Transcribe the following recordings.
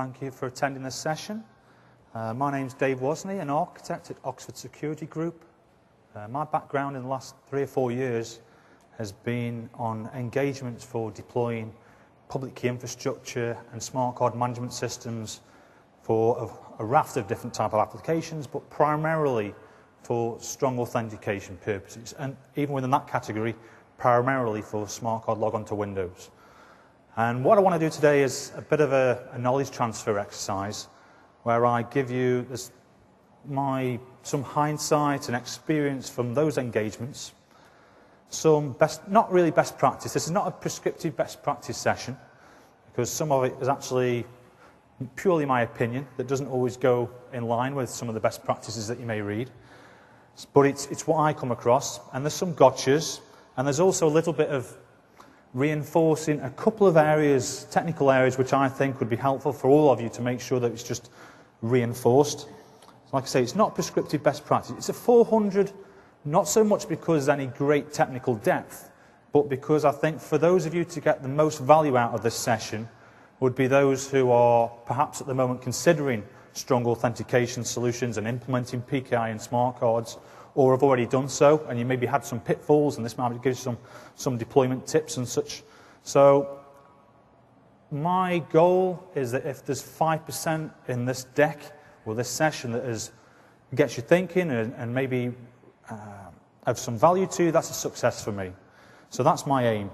thank you for attending this session. My name's Dave Wozni, an architect at Oxford Security Group. My background in the last 3 or 4 years has been on engagements for deploying public key infrastructure and smart card management systems for a raft of different type of applications, but primarily for strong authentication purposes. And even within that category, primarily for smart card logon to Windows. And what I want to do today is a bit of a knowledge transfer exercise where I give you some hindsight and experience from those engagements, not really best practice. This is not a prescriptive best practice session because some of it is actually purely my opinion that doesn't always go in line with some of the best practices that you may read. But it's what I come across, and there's some gotchas, and there's also a little bit of reinforcing a couple of areas, technical areas, which I think would be helpful for all of you to make sure that it's just reinforced. Like I say, it's not prescriptive best practice. It's a 400, not so much because there's any great technical depth, but because I think for those of you to get the most value out of this session would be those who are perhaps at the moment considering strong authentication solutions and implementing PKI and smart cards, or have already done so, and you maybe had some pitfalls, and this might give you some deployment tips and such. So my goal is that if there's 5% in this deck or this session that gets you thinking and maybe have some value to you, that's a success for me. So that's my aim.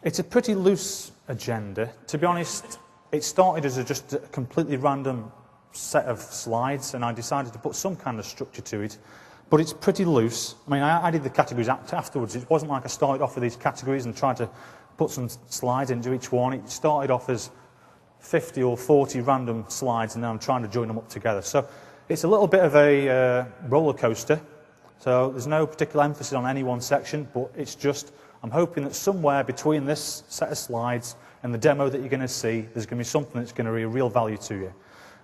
It's a pretty loose agenda. To be honest, it started as just a completely random set of slides, and I decided to put some kind of structure to it, but it's pretty loose. I mean, I did the categories afterwards. It wasn't like I started off with these categories and tried to put some slides into each one. It started off as 50 or 40 random slides, and now I'm trying to join them up together. So it's a little bit of a roller coaster. So there's no particular emphasis on any one section, but it's just, I'm hoping that somewhere between this set of slides and the demo that you're going to see, there's going to be something that's going to be a real value to you.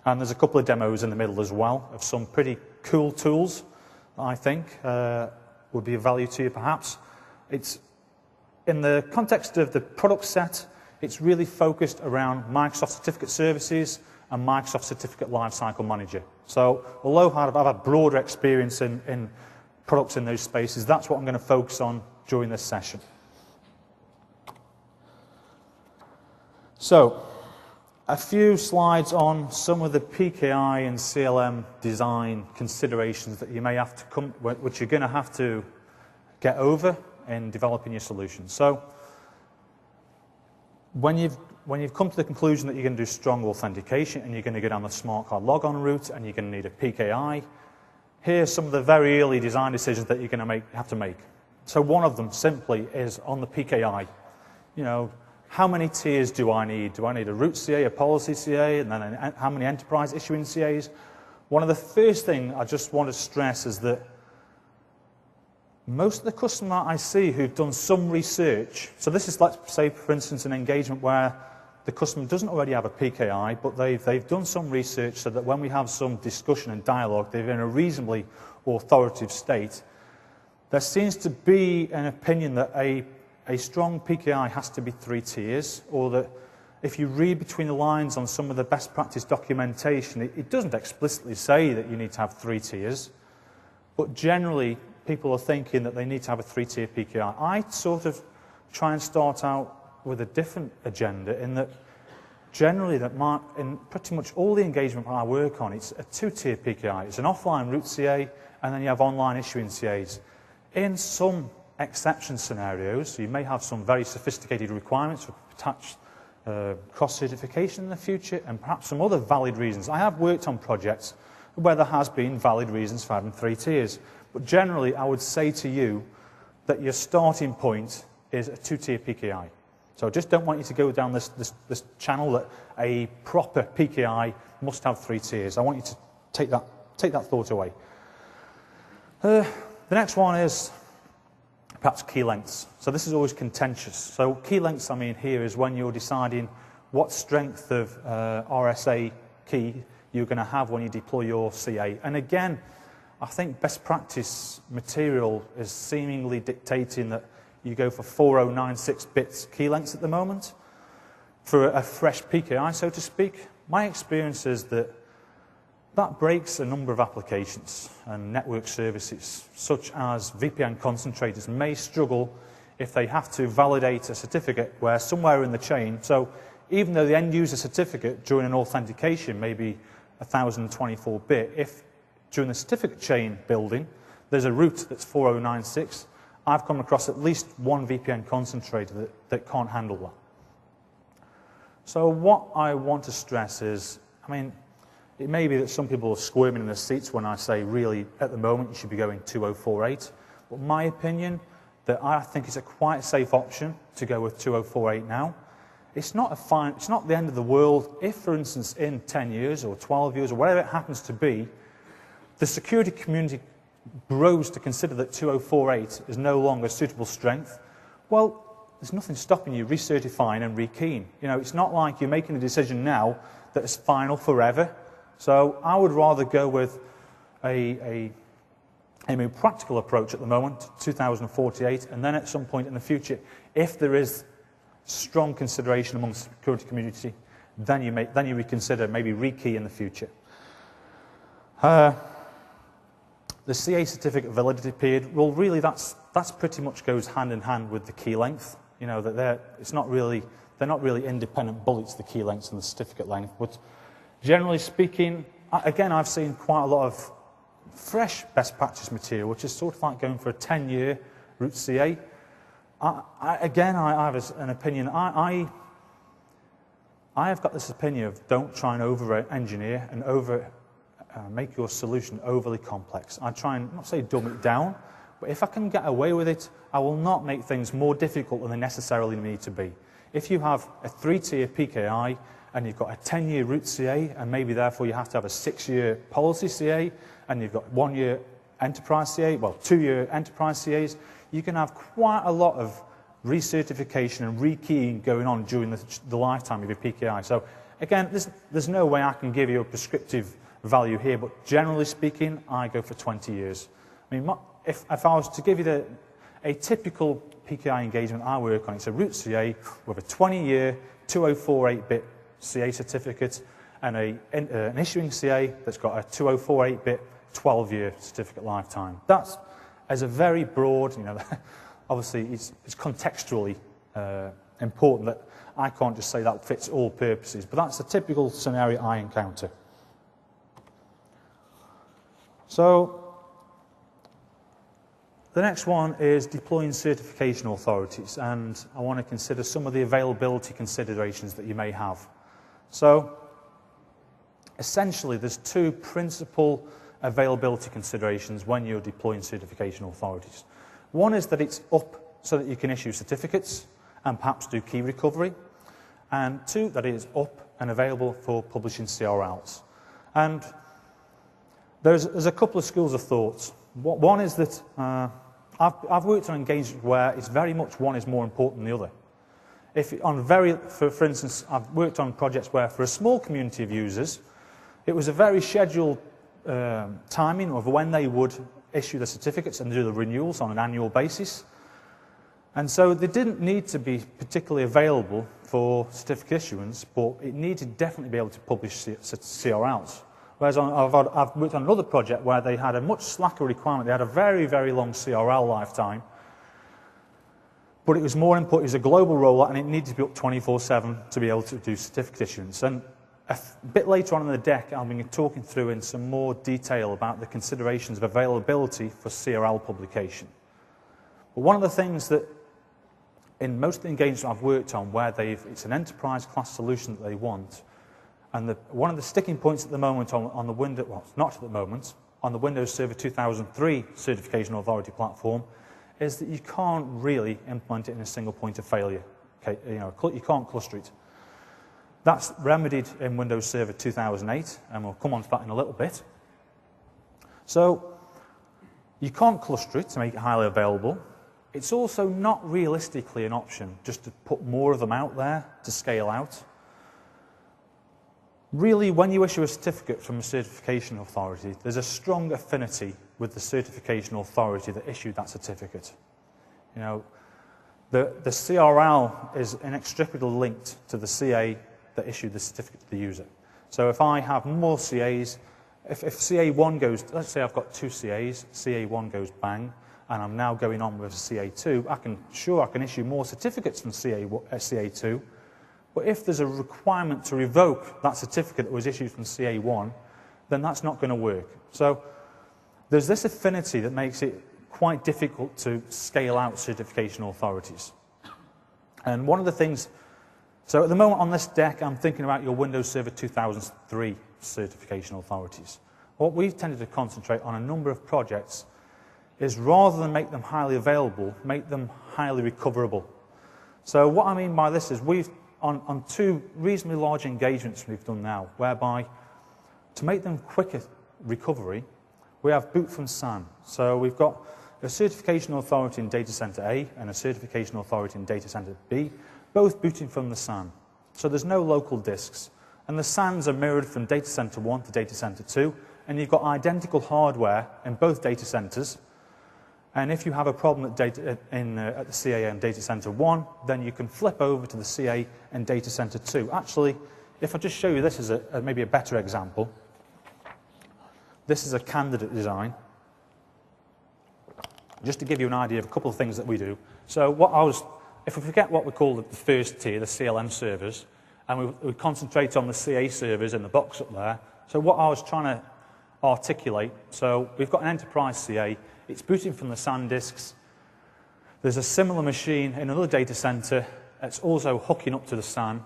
And there's a couple of demos in the middle as well of some pretty cool tools that I think would be of value to you perhaps. It's in the context of the product set, it's really focused around Microsoft Certificate Services and Microsoft Certificate Lifecycle Manager. So although I've had broader experience in products in those spaces, that's what I'm going to focus on during this session. So, a few slides on some of the PKI and CLM design considerations that you may have to which you're going to have to get over in developing your solution. So, when you've come to the conclusion that you're going to do strong authentication and you're going to go down the smart card logon route and you're going to need a PKI, here's some of the very early design decisions that you're going to have to make. So one of them simply is on the PKI. You know, how many tiers do I need? Do I need a root CA, a policy CA, and then how many enterprise issuing CAs? One of the first things I just want to stress is that most of the customers I see who've done some research, so this is, let's say, for instance, an engagement where the customer doesn't already have a PKI, but they've done some research so that when we have some discussion and dialogue, they're in a reasonably authoritative state. There seems to be an opinion that a strong PKI has to be 3 tiers, or that if you read between the lines on some of the best practice documentation, it doesn't explicitly say that you need to have 3 tiers, but generally people are thinking that they need to have a 3-tier PKI. I sort of try and start out with a different agenda in that generally in pretty much all the engagement I work on, it's a 2-tier PKI. It's an offline root CA, and then you have online issuing CAs. In some exception scenarios, so you may have some very sophisticated requirements for attached cross-certification in the future, and perhaps some other valid reasons. I have worked on projects where there has been valid reasons for having 3 tiers, but generally I would say to you that your starting point is a 2-tier PKI. So I just don't want you to go down this channel that a proper PKI must have 3 tiers. I want you to take that thought away. The next one is perhaps key lengths. So this is always contentious. So key lengths, I mean, here is when you're deciding what strength of RSA key you're going to have when you deploy your CA. And again, I think best practice material is seemingly dictating that you go for 4096 bits key lengths at the moment. for a fresh PKI, so to speak, my experience is that that breaks a number of applications and network services, such as VPN concentrators may struggle if they have to validate a certificate where somewhere in the chain, so even though the end user certificate during an authentication may be 1024-bit, if during the certificate chain building there's a route that's 4096, I've come across at least one VPN concentrator that can't handle that. So what I want to stress is, I mean, it may be that some people are squirming in their seats when I say, really, at the moment, you should be going 2048. But my opinion, that I think it's a quite safe option to go with 2048 now. It's not the end of the world if, for instance, in 10 years or 12 years or whatever it happens to be, the security community grows to consider that 2048 is no longer suitable strength. Well, there's nothing stopping you recertifying and rekeying. You know, it's not like you're making a decision now that is final forever. So I would rather go with a more practical approach at the moment, 2048, and then at some point in the future, if there is strong consideration amongst the security community, then you reconsider maybe rekey in the future. The CA certificate validity period, well, really that's pretty much goes hand in hand with the key length. You know, that they're not really independent bullets, the key lengths and the certificate length. But generally speaking, again, I've seen quite a lot of fresh best practice material, which is sort of like going for a 10-year root CA. I have an opinion. I have got this opinion of don't try and over-engineer and make your solution overly complex. I try and not say dumb it down, but if I can get away with it, I will not make things more difficult than they necessarily need to be. If you have a 3-tier PKI and you've got a 10-year root CA, and maybe therefore you have to have a 6-year policy CA, and you've got 1-year enterprise CA, well, 2-year enterprise CAs, you can have quite a lot of recertification and rekeying going on during the lifetime of your PKI. So again, there's no way I can give you a prescriptive value here, but generally speaking, I go for 20 years. I mean, if I was to give you a typical PKI engagement I work on, it's a root CA with a 20-year 2048-bit CA certificate and an issuing CA that's got a 2048-bit 12-year certificate lifetime. That's as a very broad, you know, obviously it's contextually important that I can't just say that fits all purposes, but that's a typical scenario I encounter. So the next one is deploying certification authorities, and I want to consider some of the availability considerations that you may have. So essentially there's two principal availability considerations when you're deploying certification authorities. One is that it's up so that you can issue certificates and perhaps do key recovery, and two, that it is up and available for publishing CRLs. And there's a couple of schools of thought. One is that I've worked on engagements where it's very much one is more important than the other. For instance, I've worked on projects where for a small community of users, it was a very scheduled timing of when they would issue the certificates and do the renewals on an annual basis. And so they didn't need to be particularly available for certificate issuance, but it needed to definitely be able to publish CRLs. Whereas I've worked on another project where they had a much slacker requirement. They had a very, very long CRL lifetime, but it was more important. It was a global rollout, and it needed to be up 24/7 to be able to do certificate issuance. And a bit later on in the deck, I'll be talking through in some more detail about the considerations of availability for CRL publication. But one of the things that in most of the engagements I've worked on where it's an enterprise class solution that they want, and one of the sticking points at the moment on the Windows, well, not at the moment, on the Windows Server 2003 Certification Authority platform, is that you can't really implement it in a single point of failure. Okay, you can't cluster it. That's remedied in Windows Server 2008, and we'll come on to that in a little bit. So you can't cluster it to make it highly available. It's also not realistically an option just to put more of them out there to scale out. Really, when you issue a certificate from a certification authority, there's a strong affinity with the certification authority that issued that certificate. You know, The CRL is inextricably linked to the CA that issued the certificate to the user. So if I have more CAs, if CA1 goes, let's say I've got 2 CAs, CA1 goes bang, and I'm now going on with CA2, I can issue more certificates from CA2, but if there's a requirement to revoke that certificate that was issued from CA1, then that's not going to work. So there's this affinity that makes it quite difficult to scale out certification authorities. And one of the things, so at the moment on this deck, I'm thinking about your Windows Server 2003 certification authorities. What we've tended to concentrate on a number of projects is rather than make them highly available, make them highly recoverable. So what I mean by this is we've, on 2 reasonably large engagements we've done now, whereby to make them quicker recovery, we have boot from SAN. So we've got a certification authority in data center A and a certification authority in data center B, both booting from the SAN. So there's no local disks. And the SANs are mirrored from data center 1 to data center 2, and you've got identical hardware in both data centers. And if you have a problem at the CA and data center 1, then you can flip over to the CA and data center 2. Actually, if I just show you this as maybe a better example, this is a candidate design, just to give you an idea of a couple of things that we do. So if we forget what we call the first tier, the CLM servers, and we concentrate on the CA servers in the box up there. So what I was trying to articulate, so we've got an enterprise CA, it's booting from the SAN disks. There's a similar machine in another data center that's also hooking up to the SAN.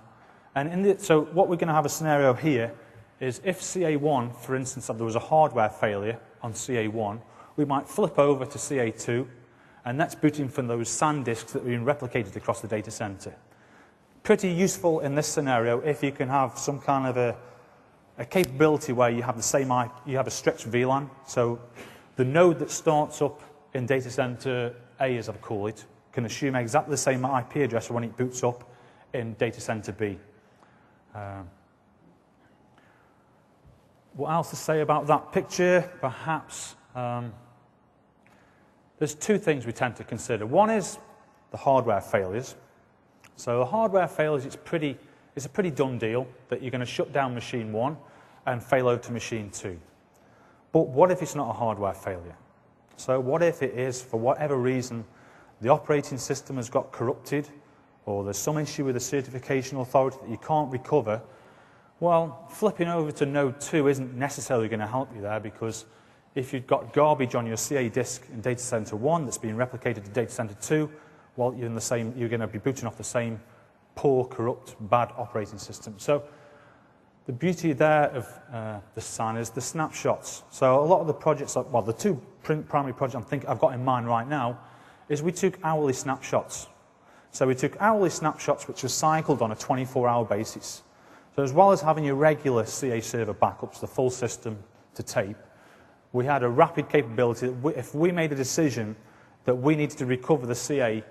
And so what we're going to have a scenario here is if CA1, for instance, if there was a hardware failure on CA1, we might flip over to CA2, and that's booting from those SAN disks that have been replicated across the data center. Pretty useful in this scenario if you can have some kind of a capability where you have the same you have a stretched VLAN. So the node that starts up in data center A, as I call it, can assume exactly the same IP address when it boots up in data center B. What else to say about that picture? Perhaps there's 2 things we tend to consider. One is the hardware failures. So the hardware failures, it's a pretty done deal that you're going to shut down machine 1 and fail over to machine 2. But what if it's not a hardware failure? So what if it is, for whatever reason, the operating system has got corrupted, or there's some issue with the certification authority that you can't recover? Well, flipping over to node 2 isn't necessarily going to help you there, because if you've got garbage on your CA disk in data center 1 that's being replicated to data center 2, well, you're going to be booting off the same poor, corrupt, bad operating system. So the beauty there of the SAN is the snapshots. So a lot of the projects, well, the 2 primary projects I've got in mind right now, is we took hourly snapshots. So we took hourly snapshots which were cycled on a 24-hour basis. So as well as having your regular CA server backups, the full system to tape, we had a rapid capability that if we made a decision that we needed to recover the CA,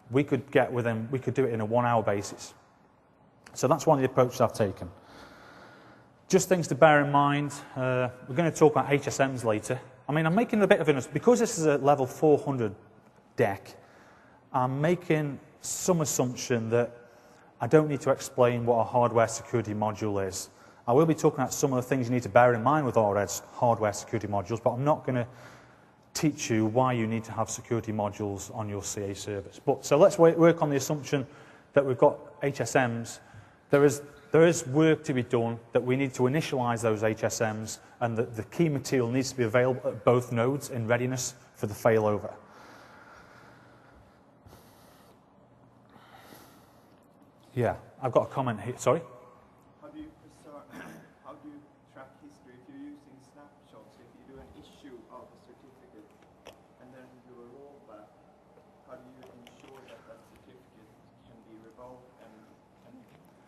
we could do it in a 1-hour basis. So that's one of the approaches I've taken. Just things to bear in mind. We're going to talk about HSMs later. I mean, I'm making a bit of an, because this is a level 400 deck, I'm making some assumption that I don't need to explain what a hardware security module is. I will be talking about some of the things you need to bear in mind with ORED's hardware security modules, but I'm not going to teach you why you need to have security modules on your CA servers. So let's work on the assumption that we've got HSMs. There is work to be done, that we need to initialize those HSMs, and that the key material needs to be available at both nodes in readiness for the failover. Yeah, I've got a comment here. Sorry? How do you track history if you're using snapshots? If you do an issue of a certificate and then do a rollback, how do you ensure that that certificate can be revoked and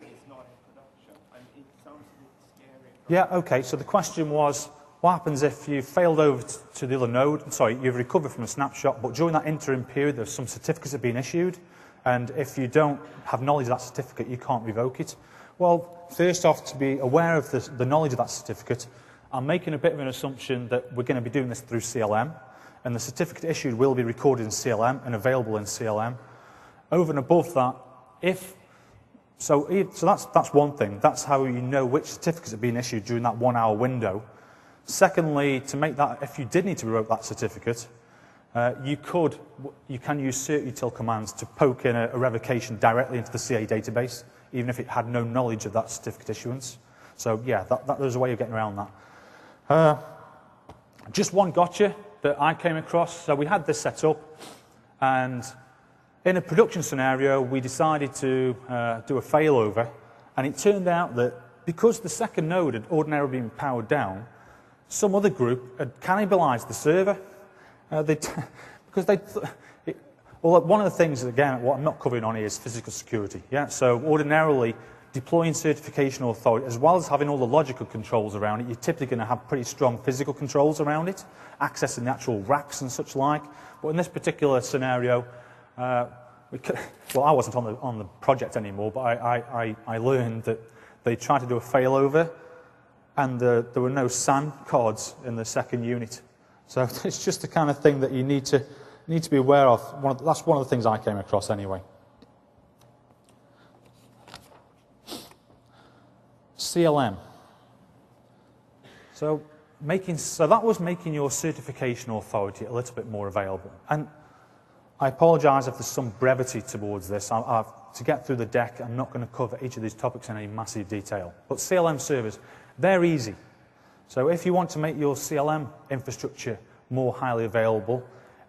it's not in production? And it sounds a bit scary. Yeah, okay. So the question was, what happens if you failed over to the other node? Sorry, you've recovered from a snapshot, but during that interim period, there's some certificates that have been issued. And if you don't have knowledge of that certificate, you can't revoke it. Well, first off, to be aware of the knowledge of that certificate, I'm making a bit of an assumption that we're going to be doing this through CLM. and the certificate issued will be recorded in CLM and available in CLM. Over and above that, so that's one thing. That's how you know which certificates are being issued during that 1 hour window. Secondly, to make that, if you did need to revoke that certificate, you can use certutil commands to poke in a revocation directly into the CA database, even if it had no knowledge of that certificate issuance. So yeah, there's a way of getting around that. Just one gotcha that I came across. So we had this set up, and in a production scenario, we decided to do a failover, and it turned out that because the second node had ordinarily been powered down, some other group had cannibalized the server. Well, one of the things, again, what I'm not covering on here is physical security. Yeah? So ordinarily, deploying certification authority, as well as having all the logical controls around it, you're typically going to have pretty strong physical controls around it, accessing the actual racks and such like. But in this particular scenario, well, I wasn't on the project anymore, but I learned that they tried to do a failover, and there were no SAN cards in the second unit. So it's just the kind of thing that you need to be aware of. That's one of the things I came across anyway. CLM. So that was making your certification authority a little bit more available. And I apologize if there's some brevity towards this. To get through the deck, I'm not going to cover each of these topics in any massive detail. But CLM servers, they're easy. So if you want to make your CLM infrastructure more highly available,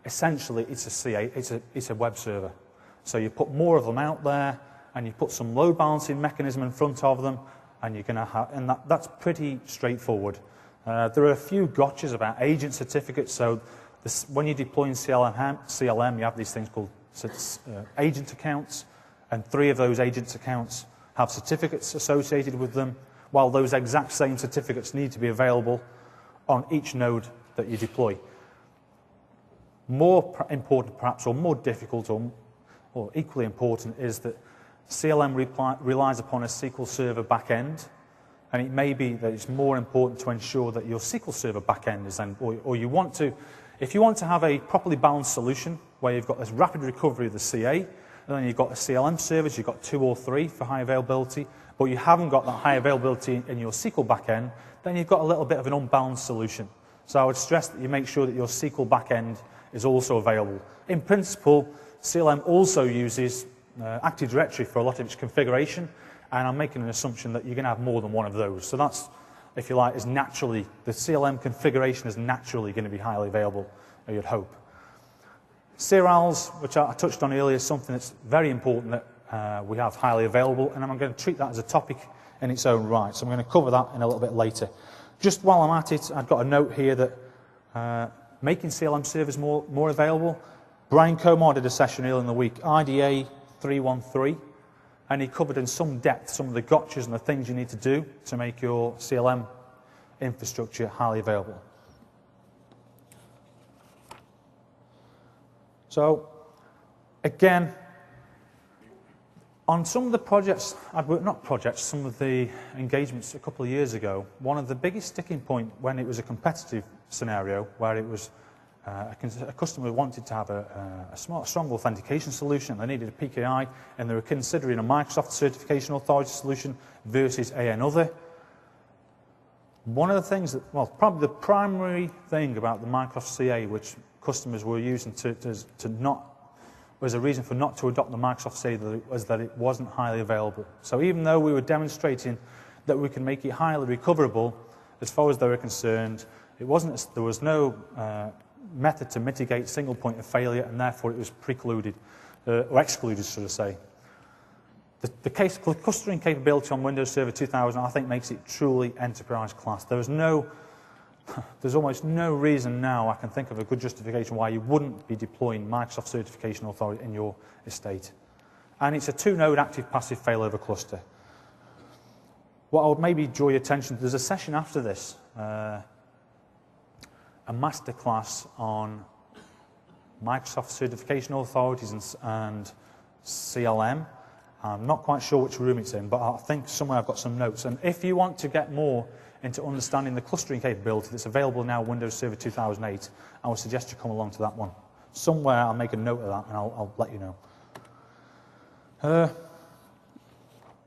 essentially it's a web server. So you put more of them out there, and you put some load balancing mechanism in front of them, and you're going to have, and that's pretty straightforward. There are a few gotchas about agent certificates. So when you're deploying CLM, you have these things called agent accounts, and 3 of those agent accounts have certificates associated with them, while those exact same certificates need to be available on each node that you deploy. More important, perhaps, or more difficult, or equally important, is that CLM relies upon a SQL Server backend, and it may be that it's more important to ensure that your SQL Server backend is, or you want to, if you want to have a properly balanced solution where you've got this rapid recovery of the CA, and then you've got the CLM servers, you've got 2 or 3 for high availability, but you haven't got that high availability in your SQL backend, then you've got a little bit of an unbalanced solution. So I would stress that you make sure that your SQL backend is also available. In principle, CLM also uses Active Directory for a lot of its configuration, and I'm making an assumption that you're going to have more than one of those. So that's, if you like, is naturally, the CLM configuration is naturally going to be highly available, you'd hope. CRALs, which I touched on earlier, is something that's very important that we have highly available, and I'm going to treat that as a topic in its own right. So I'm going to cover that in a little bit later. Just while I'm at it, I've got a note here that making CLM servers more available. Brian Comar did a session earlier in the week, IDA 313, and he covered in some depth some of the gotchas and the things you need to do to make your CLM infrastructure highly available. So, again, on some of the projects, some of the engagements a couple of years ago, one of the biggest sticking point when it was a competitive scenario, where it was a customer wanted to have a strong authentication solution, they needed a PKI, and they were considering a Microsoft Certification Authority solution versus another. One of the things that, well, probably the primary thing about the Microsoft CA, which customers were using was a reason for not to adopt the Microsoft CA, was that it wasn't highly available. So even though we were demonstrating that we can make it highly recoverable, as far as they were concerned, there was no method to mitigate single point of failure, and therefore it was precluded, or excluded, should I say. The clustering capability on Windows Server 2000, I think, makes it truly enterprise class. There's almost no reason now I can think of a good justification why you wouldn't be deploying Microsoft Certification Authority in your estate. And it's a 2-node active-passive failover cluster. What I would maybe draw your attention to, there's a session after this, a masterclass on Microsoft Certification Authorities and CLM. I'm not quite sure which room it's in, but I think somewhere I've got some notes. And if you want to get more into understanding the clustering capability that's available now in Windows Server 2008, I would suggest you come along to that one. Somewhere I'll make a note of that and I'll let you know.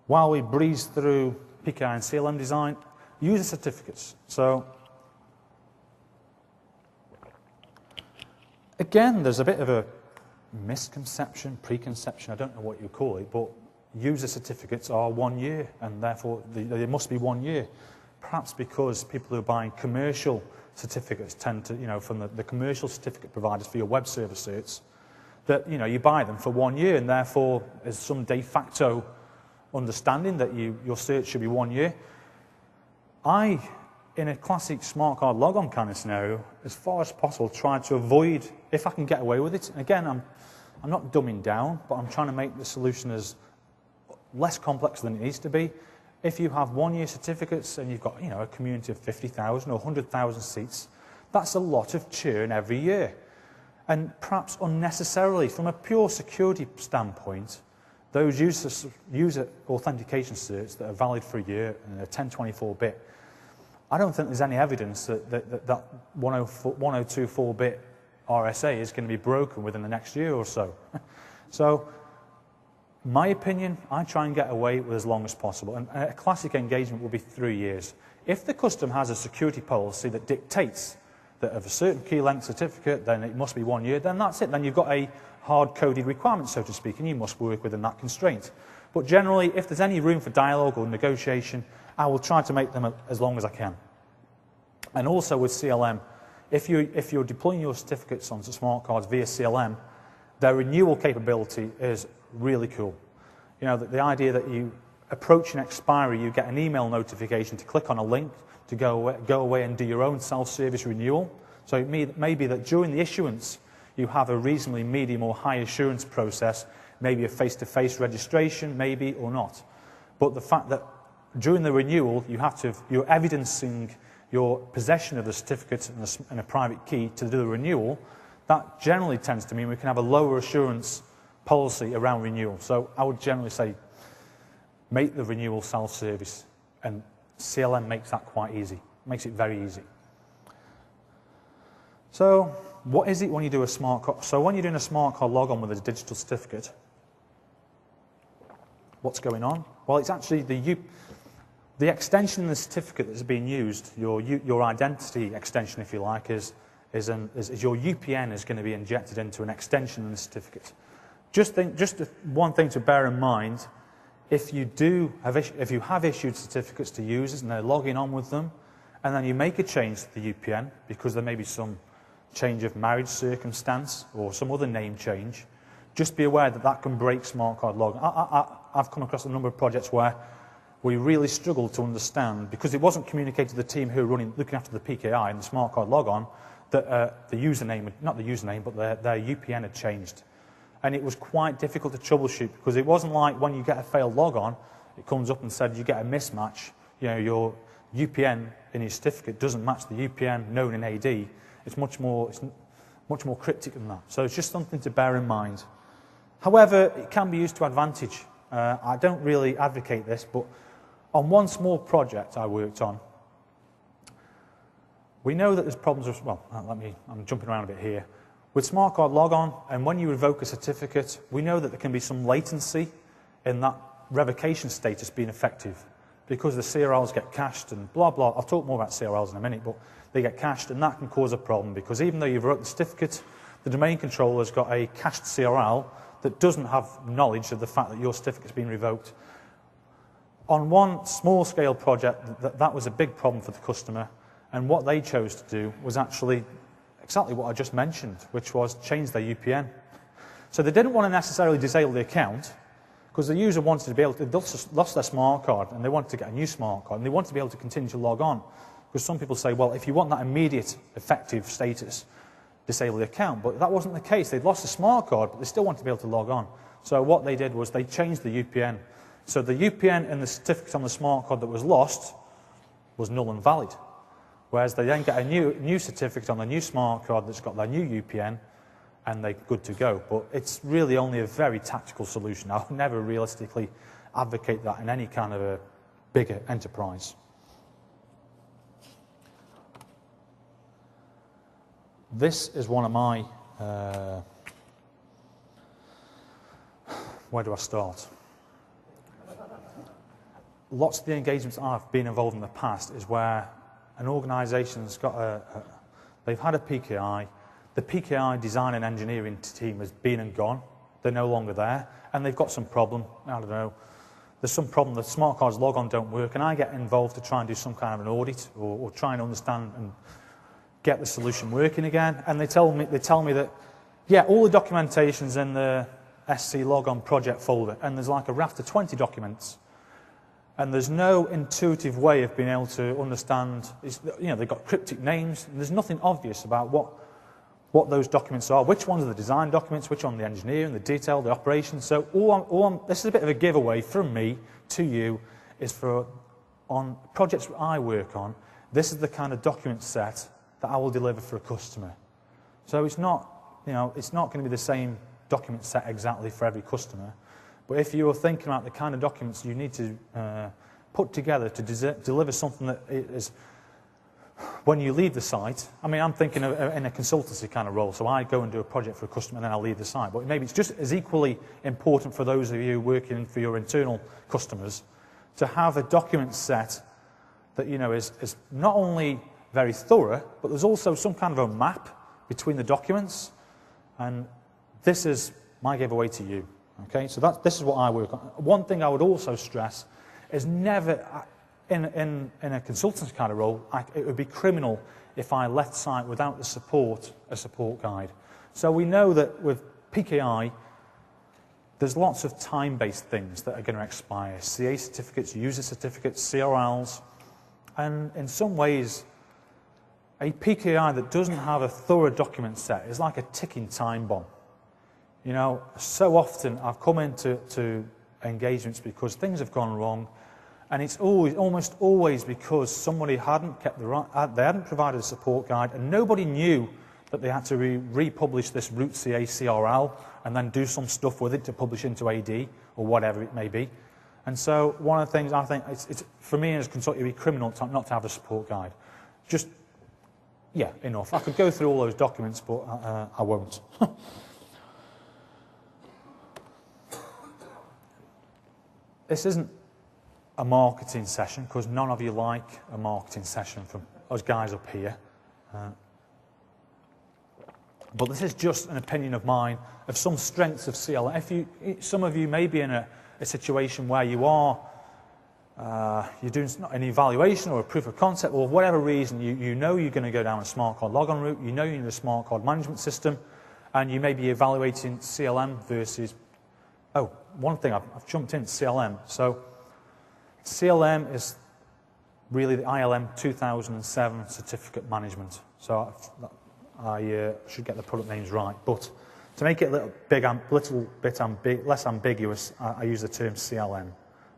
While we breeze through PKI and CLM design, user certificates. So, again, there's a bit of a misconception, preconception, I don't know what you call it, but user certificates are 1 year, and therefore they must be 1 year. Perhaps because people who are buying commercial certificates tend to, from the commercial certificate providers for your web server certs, that, you buy them for 1 year, and therefore there's some de facto understanding that your cert should be 1 year. In a classic smart card logon kind of scenario, as far as possible, try to avoid, if I can get away with it. And again, I'm not dumbing down, but I'm trying to make the solution as less complex than it needs to be. If you have 1 year certificates and you've got, a community of 50,000 or 100,000 seats, that's a lot of churn every year. And perhaps unnecessarily, from a pure security standpoint, those user authentication certs that are valid for a year and are 1024-bit, I don't think there's any evidence that 1024-bit RSA is going to be broken within the next year or so. So, my opinion, I try and get away with as long as possible. And a classic engagement will be 3 years. If the customer has a security policy that dictates that of a certain key length certificate, then it must be 1 year, then that's it. Then you've got a hard-coded requirement, so to speak, and you must work within that constraint. But generally, if there's any room for dialogue or negotiation, I will try to make them as long as I can. And also with CLM, if you're deploying your certificates onto smart cards via CLM, their renewal capability is really cool. The idea that you approach an expiry, you get an email notification to click on a link to go away and do your own self-service renewal. So it may be that during the issuance, you have a reasonably medium or high assurance process, maybe a face-to-face registration, maybe or not. But the fact that during the renewal, you're evidencing your possession of the certificate and a private key to do the renewal, that generally tends to mean we can have a lower assurance policy around renewal. So I would generally say make the renewal self-service, and CLM makes that quite easy, makes it very easy. So what is it when you do a smart card? So when you're doing a smart card logon with a digital certificate, what's going on? Well, it's actually the extension in the certificate that's being used, your identity extension, if you like, is your UPN is going to be injected into an extension in the certificate. Just one thing to bear in mind: if you have issued certificates to users and they're logging on with them, and then you make a change to the UPN because there may be some change of marriage circumstance or some other name change, just be aware that can break smart card logon. I've come across a number of projects where we really struggled to understand, because it wasn't communicated to the team who were looking after the PKI and the smart card logon, that the username, not the username, but their UPN had changed. And it was quite difficult to troubleshoot, because it wasn't like when you get a failed logon, it comes up and said you get a mismatch. Your UPN in your certificate doesn't match the UPN known in AD. It's much more cryptic than that. So it's just something to bear in mind. However, it can be used to advantage. I don't really advocate this, but on one small project I worked on, we know that there's problems with, I'm jumping around a bit here. With smart card logon, and when you revoke a certificate, we know that there can be some latency in that revocation status being effective, because the CRLs get cached and blah, blah. I'll talk more about CRLs in a minute, but they get cached, and that can cause a problem, because even though you've revoked the certificate, the domain controller's got a cached CRL that doesn't have knowledge of the fact that your certificate's been revoked. On one small-scale project, that was a big problem for the customer, and what they chose to do was actually exactly what I just mentioned, which was change their UPN. So they didn't want to necessarily disable the account, because the user wanted to be able to, they lost their smart card, and they wanted to get a new smart card, and they wanted to be able to continue to log on. Because some people say, well, if you want that immediate effective status, disable the account. But that wasn't the case. They'd lost the smart card, but they still wanted to be able to log on. So what they did was they changed the UPN. So the UPN and the certificate on the smart card that was lost was null and valid. Whereas they then get a new certificate on the new smart card that's got their new UPN, and they're good to go. But it's really only a very tactical solution. I would never realistically advocate that in any kind of a bigger enterprise. this is one of my, where do I start? Lots of the engagements I've been involved in the past is where an organisation's got they've had a PKI, the PKI design and engineering team has been and gone, they're no longer there, and they've got some problem, I don't know, there's some problem, the smart cards log-on don't work, and I get involved to try and do some kind of an audit or try and understand and get the solution working again, and they tell me that, yeah, all the documentation's in the SC log-on project folder, and there's like a raft of 20 documents, and there's no intuitive way of being able to understand, they've got cryptic names, and there's nothing obvious about what those documents are, which ones are the design documents, which one the engineering, the detail, the operations. So this is a bit of a giveaway from me to you, is on projects I work on, this is the kind of document set that I will deliver for a customer. So it's not going to be the same document set exactly for every customer, but if you are thinking about the kind of documents you need to put together to deliver something that is, when you leave the site, I mean, I'm thinking in a consultancy kind of role, so I go and do a project for a customer and then I'll leave the site, but maybe it's just as equally important for those of you working for your internal customers to have a document set that, is not only very thorough, but there's also some kind of a map between the documents, and this is my giveaway to you. Okay, so this is what I work on. One thing I would also stress is never, in a consultancy kind of role, it would be criminal if I left site without a support guide. So we know that with PKI, there's lots of time-based things that are going to expire. CA certificates, user certificates, CRLs, and in some ways, a PKI that doesn't have a thorough document set is like a ticking time bomb. So often I've come into engagements because things have gone wrong, and it's almost always because somebody hadn't they hadn't provided a support guide, and nobody knew that they had to republish this root CA CRL and then do some stuff with it to publish into AD or whatever it may be. And so one of the things I think it's for me as a consultant, it'd be criminal not to have a support guide. Just, yeah, enough. I could go through all those documents, but I won't. This isn't a marketing session, because none of you like a marketing session from us guys up here. But this is just an opinion of mine of some strengths of CLM. Some of you may be in a situation where you are, you're doing an evaluation or a proof of concept, or for whatever reason, you know you're going to go down a smart card logon route, you know you need a smart card management system, and you may be evaluating CLM versus, one thing, I've jumped in, CLM. So CLM is really the ILM 2007 certificate management. So I should get the product names right. But to make it a little bit less ambiguous, I use the term CLM.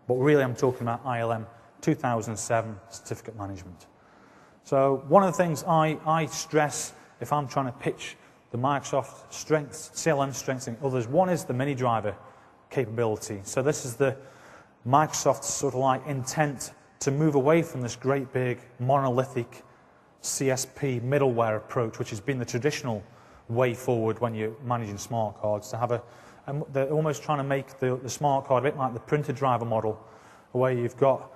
But really I'm talking about ILM 2007 certificate management. So one of the things I stress if I'm trying to pitch the Microsoft strengths, CLM strengths in others, one is the mini driver capability. So this is the Microsoft's sort of like intent to move away from this great big monolithic CSP middleware approach, which has been the traditional way forward when you're managing smart cards, to have they're almost trying to make the smart card a bit like the printer driver model, where you've got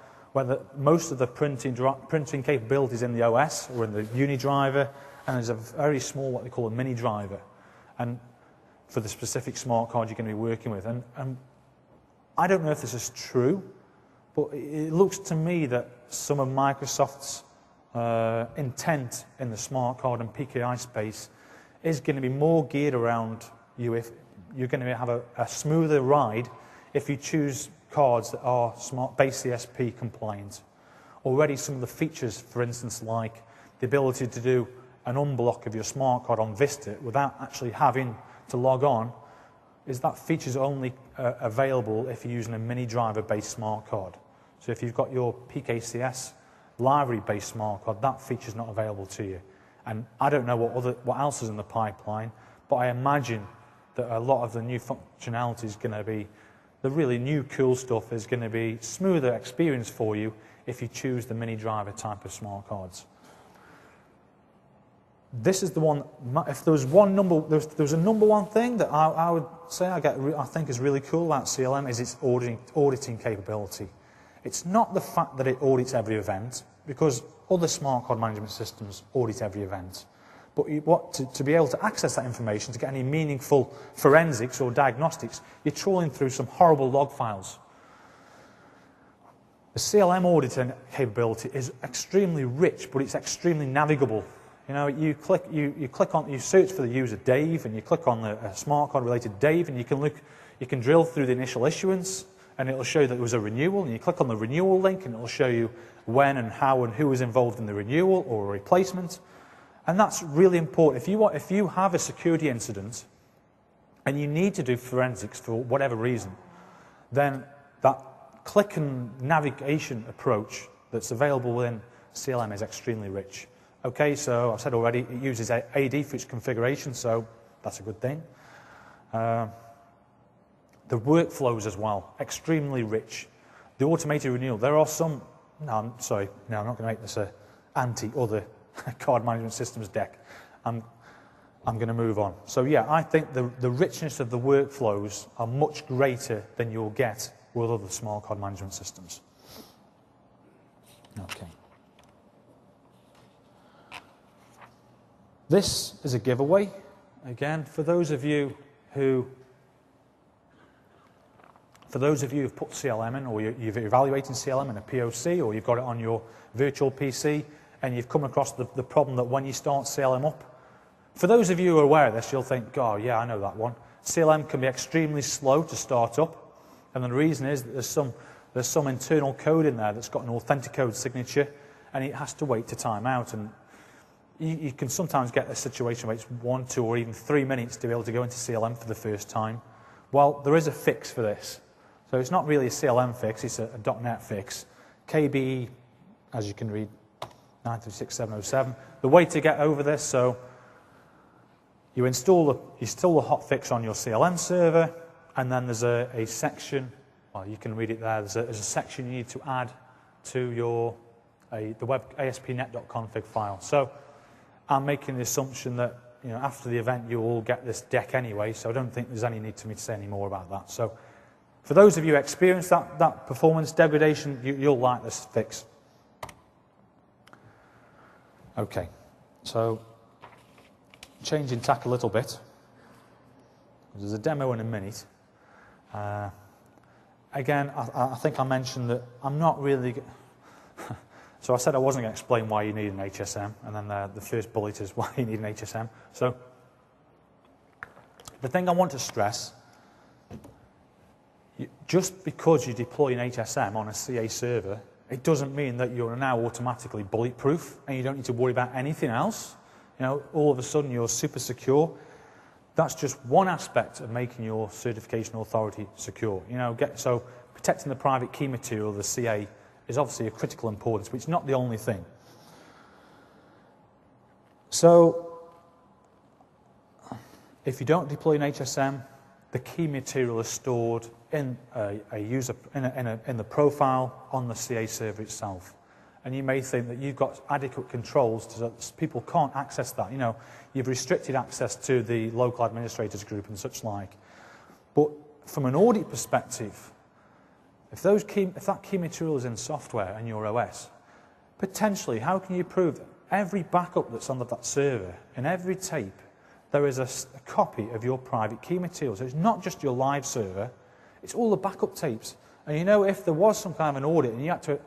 most of the printing capabilities in the OS or in the uni driver, and there's a very small, what they call a mini driver, and for the specific smart card you're going to be working with. And I don't know if this is true, but it looks to me that some of Microsoft's intent in the smart card and PKI space is going to be more geared around you. If you're going to have a smoother ride if you choose cards that are base CSP compliant. Already some of the features, for instance, like the ability to do an unblock of your smart card on Vista without actually having to log on, is that feature's only available if you're using a mini driver based smart card. So if you've got your PKCS library based smart card, that feature's not available to you. And I don't know what else is in the pipeline, but I imagine that a lot of the new functionality is going to be, the really new cool stuff is going to be smoother experience for you if you choose the mini driver type of smart cards. this is the one. If there was there's a number one thing that I would say I think is really cool about CLM is its auditing capability. It's not the fact that it audits every event, because other smart card management systems audit every event. But to be able to access that information, to get any meaningful forensics or diagnostics, you're trawling through some horrible log files. The CLM auditing capability is extremely rich, but it's extremely navigable. You know, you search for the user Dave, and you click on the smart card related Dave, and you can drill through the initial issuance, and it'll show you that there was a renewal, and you click on the renewal link, and it'll show you when and how and who was involved in the renewal or a replacement. And that's really important. If you have a security incident and you need to do forensics for whatever reason, then that click and navigation approach that's available within CLM is extremely rich. Okay, so I've said already, it uses AD for its configuration, so that's a good thing. The workflows as well, extremely rich. The automated renewal, there are some, I'm not going to make this an anti-other card management systems deck. I'm going to move on. So yeah, I think the richness of the workflows are much greater than you'll get with other small card management systems. Okay. This is a giveaway. Again, for those of you who've put CLM in, or you're evaluating CLM in a POC, or you've got it on your virtual PC, and you've come across the problem that when you start CLM up, for those of you who are aware of this, you'll think, oh yeah, I know that one. CLM can be extremely slow to start up, and the reason is that there's some internal code in there that's got an authenticated signature, and it has to wait to time out. And you can sometimes get a situation where it's 1, 2, or even 3 minutes to be able to go into CLM for the first time. Well, there is a fix for this. So it's not really a CLM fix, it's a .NET fix. KBE, as you can read, 936707. The way to get over this, so you install the hotfix on your CLM server, and then there's a section, well, you can read it there, there's a section you need to add to the web ASP.NET.config file. So I'm making the assumption that after the event you will get this deck anyway, so I don't think there's any need for me to say any more about that. So for those of you who experienced that performance degradation, you'll like this fix. Okay, so changing tack a little bit. There's a demo in a minute. Again, I think I mentioned that I'm not really... So I said I wasn't going to explain why you need an HSM, and then the first bullet is why you need an HSM. So the thing I want to stress, just because you deploy an HSM on a CA server, it doesn't mean that you're now automatically bulletproof and you don't need to worry about anything else. All of a sudden you're super secure. That's just one aspect of making your certification authority secure. So protecting the private key material of the CA is obviously of critical importance, but it's not the only thing. So if you don't deploy an HSM, the key material is stored in in the profile on the CA server itself. And you may think that you've got adequate controls so that people can't access that. You've restricted access to the local administrators group and such like. But from an audit perspective, if that key material is in software in your OS, potentially, how can you prove that every backup that's on that server, in every tape, there is a copy of your private key material? So it's not just your live server, it's all the backup tapes. And if there was some kind of an audit and you had to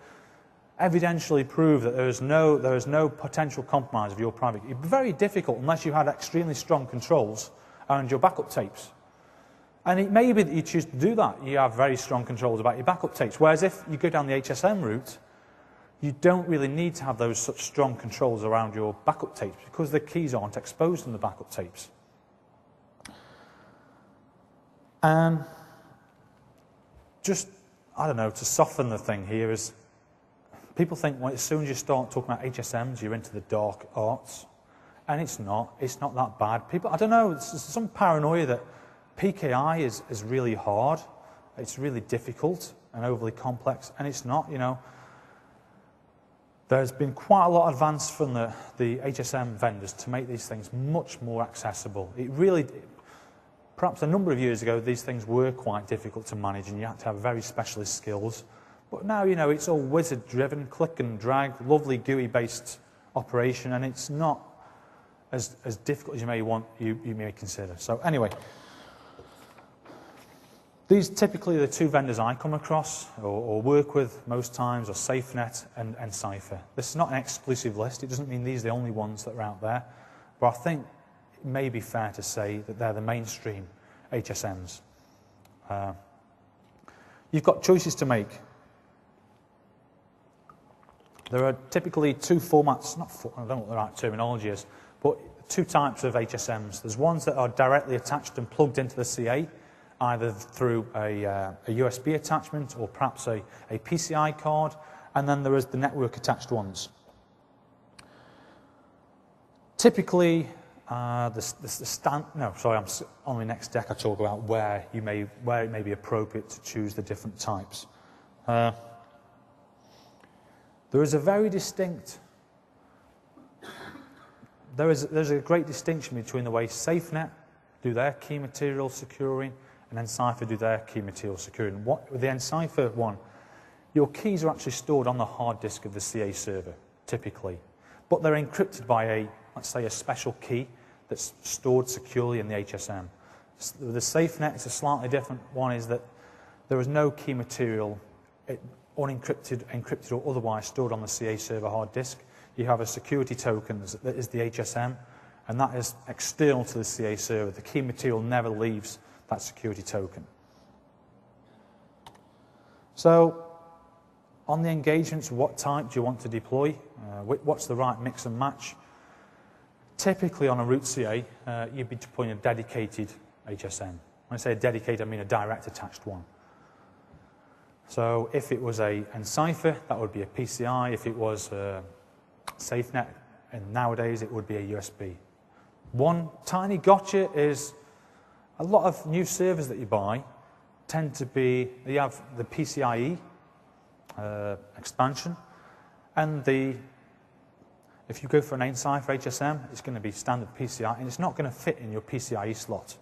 evidentially prove that there is no potential compromise of your private key, it'd be very difficult unless you had extremely strong controls around your backup tapes. And it may be that you choose to do that. You have very strong controls about your backup tapes. Whereas if you go down the HSM route, you don't really need to have those such strong controls around your backup tapes because the keys aren't exposed in the backup tapes. And just, I don't know, to soften the thing here is people think as soon as you start talking about HSMs, you're into the dark arts. And it's not that bad. I don't know, there's some paranoia that PKI is really hard, it's really difficult and overly complex, and it's not, There's been quite a lot of advance from the HSM vendors to make these things much more accessible. It really, perhaps a number of years ago, these things were quite difficult to manage and you had to have very specialist skills. But now, you know, it's all wizard-driven, click and drag, lovely GUI-based operation, and it's not as difficult as you may consider. So anyway, these typically are the two vendors I come across or work with most times, are SafeNet and Cypher. This is not an exclusive list. It doesn't mean these are the only ones that are out there. But I think it may be fair to say that they're the mainstream HSMs. You've got choices to make. There are typically two formats, I don't know what the right terminology is, but two types of HSMs. There's ones that are directly attached and plugged into the CA, either through a USB attachment or perhaps a PCI card, and then there is the network attached ones. Typically, on the next deck I talk about where it may be appropriate to choose the different types. There is a very distinct, there's a great distinction between the way SafeNet do their key material securing and Encipher do their key material securing. With the Encipher one, your keys are actually stored on the hard disk of the CA server, typically. But they're encrypted by let's say, a special key that's stored securely in the HSM. The SafeNet is a slightly different one, is that there is no key material unencrypted, encrypted or otherwise stored on the CA server hard disk. You have a security token that is the HSM, and that is external to the CA server. The key material never leaves that security token. So, on the engagements, what type do you want to deploy? What's the right mix and match? Typically on a root CA, you'd be deploying a dedicated HSM. When I say dedicated, I mean a direct attached one. So if it was a Encipher, that would be a PCI. If it was a SafeNet, and nowadays it would be a USB. One tiny gotcha is a lot of new servers that you buy tend to be, you have the PCIe expansion, and if you go for an Encipher HSM, it's going to be standard PCI, and it's not going to fit in your PCIe slot.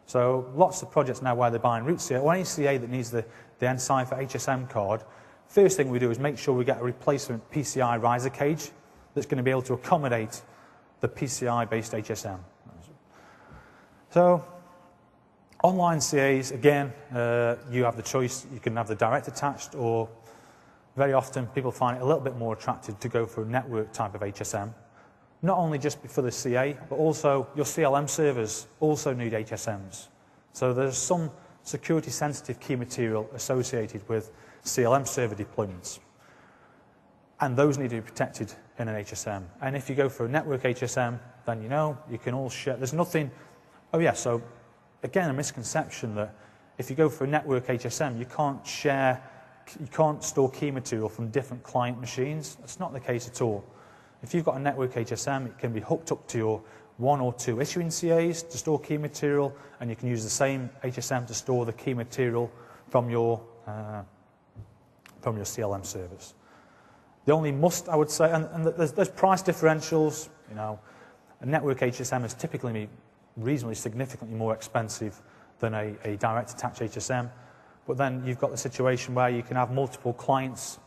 So lots of projects now where they're buying root CA, or any CA that needs the Encipher HSM card, first thing we do is make sure we get a replacement PCI riser cage that's going to be able to accommodate the PCI-based HSM. So online CAs, again, you have the choice. You can have the direct attached, or very often people find it a little bit more attractive to go for a network type of HSM. Not only just for the CA, but also your CLM servers also need HSMs. So there's some security-sensitive key material associated with CLM server deployments. And those need to be protected in an HSM. And if you go for a network HSM, then you can all share. There's nothing. Oh yeah, so again, a misconception that if you go for a network HSM, you can't store key material from different client machines. That's not the case at all. If you've got a network HSM, it can be hooked up to your one or two issuing CAs to store key material, and you can use the same HSM to store the key material from your CLM servers. The only must, I would say, and there's price differentials. A network HSM is typically reasonably significantly more expensive than a direct attached HSM. But then you've got the situation where you can have multiple clients.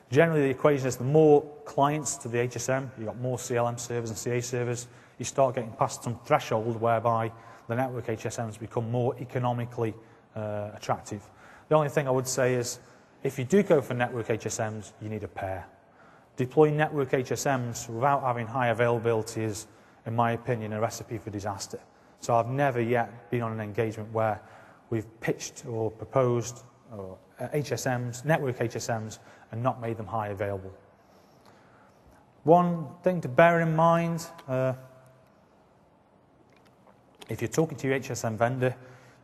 Generally, the equation is the more clients to the HSM, you've got more CLM servers and CA servers, you start getting past some threshold whereby the network HSMs become more economically attractive. The only thing I would say is, if you do go for network HSMs, you need a pair. Deploying network HSMs without having high availability is, in my opinion, a recipe for disaster. So I've never yet been on an engagement where we've pitched or proposed HSMs, network HSMs, and not made them high available. One thing to bear in mind, if you're talking to your HSM vendor,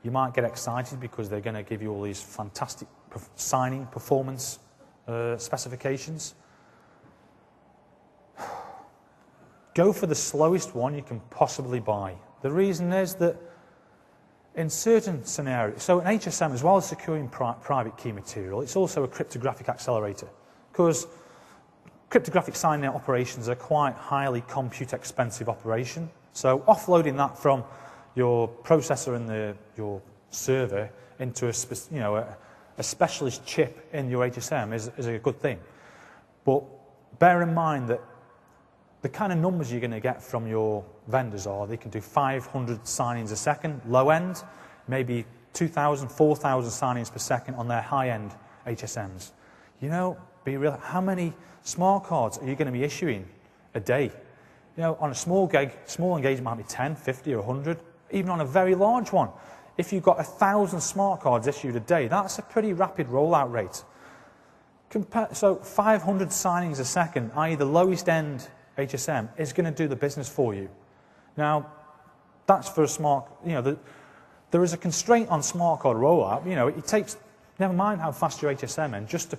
you might get excited because they're going to give you all these fantastic signing performance specifications. Go for the slowest one you can possibly buy. The reason is that in certain scenarios, so an HSM, as well as securing private key material, it's also a cryptographic accelerator. Because cryptographic signing operations are quite highly compute expensive operation. So offloading that from your processor and your server into a specialist chip in your HSM is a good thing. But bear in mind that the kind of numbers you're going to get from your vendors are they can do 500 signings a second, low end, maybe 2,000, 4,000 signings per second on their high-end HSMs. Be real, how many smart cards are you going to be issuing a day? On a small engagement might be 10, 50 or 100, even on a very large one. If you've got 1,000 smart cards issued a day, that's a pretty rapid rollout rate. So 500 signings a second, i.e. the lowest end HSM, is going to do the business for you. Now, that's for a smart, there is a constraint on smart card rollout. It takes, never mind how fast your HSM is, just to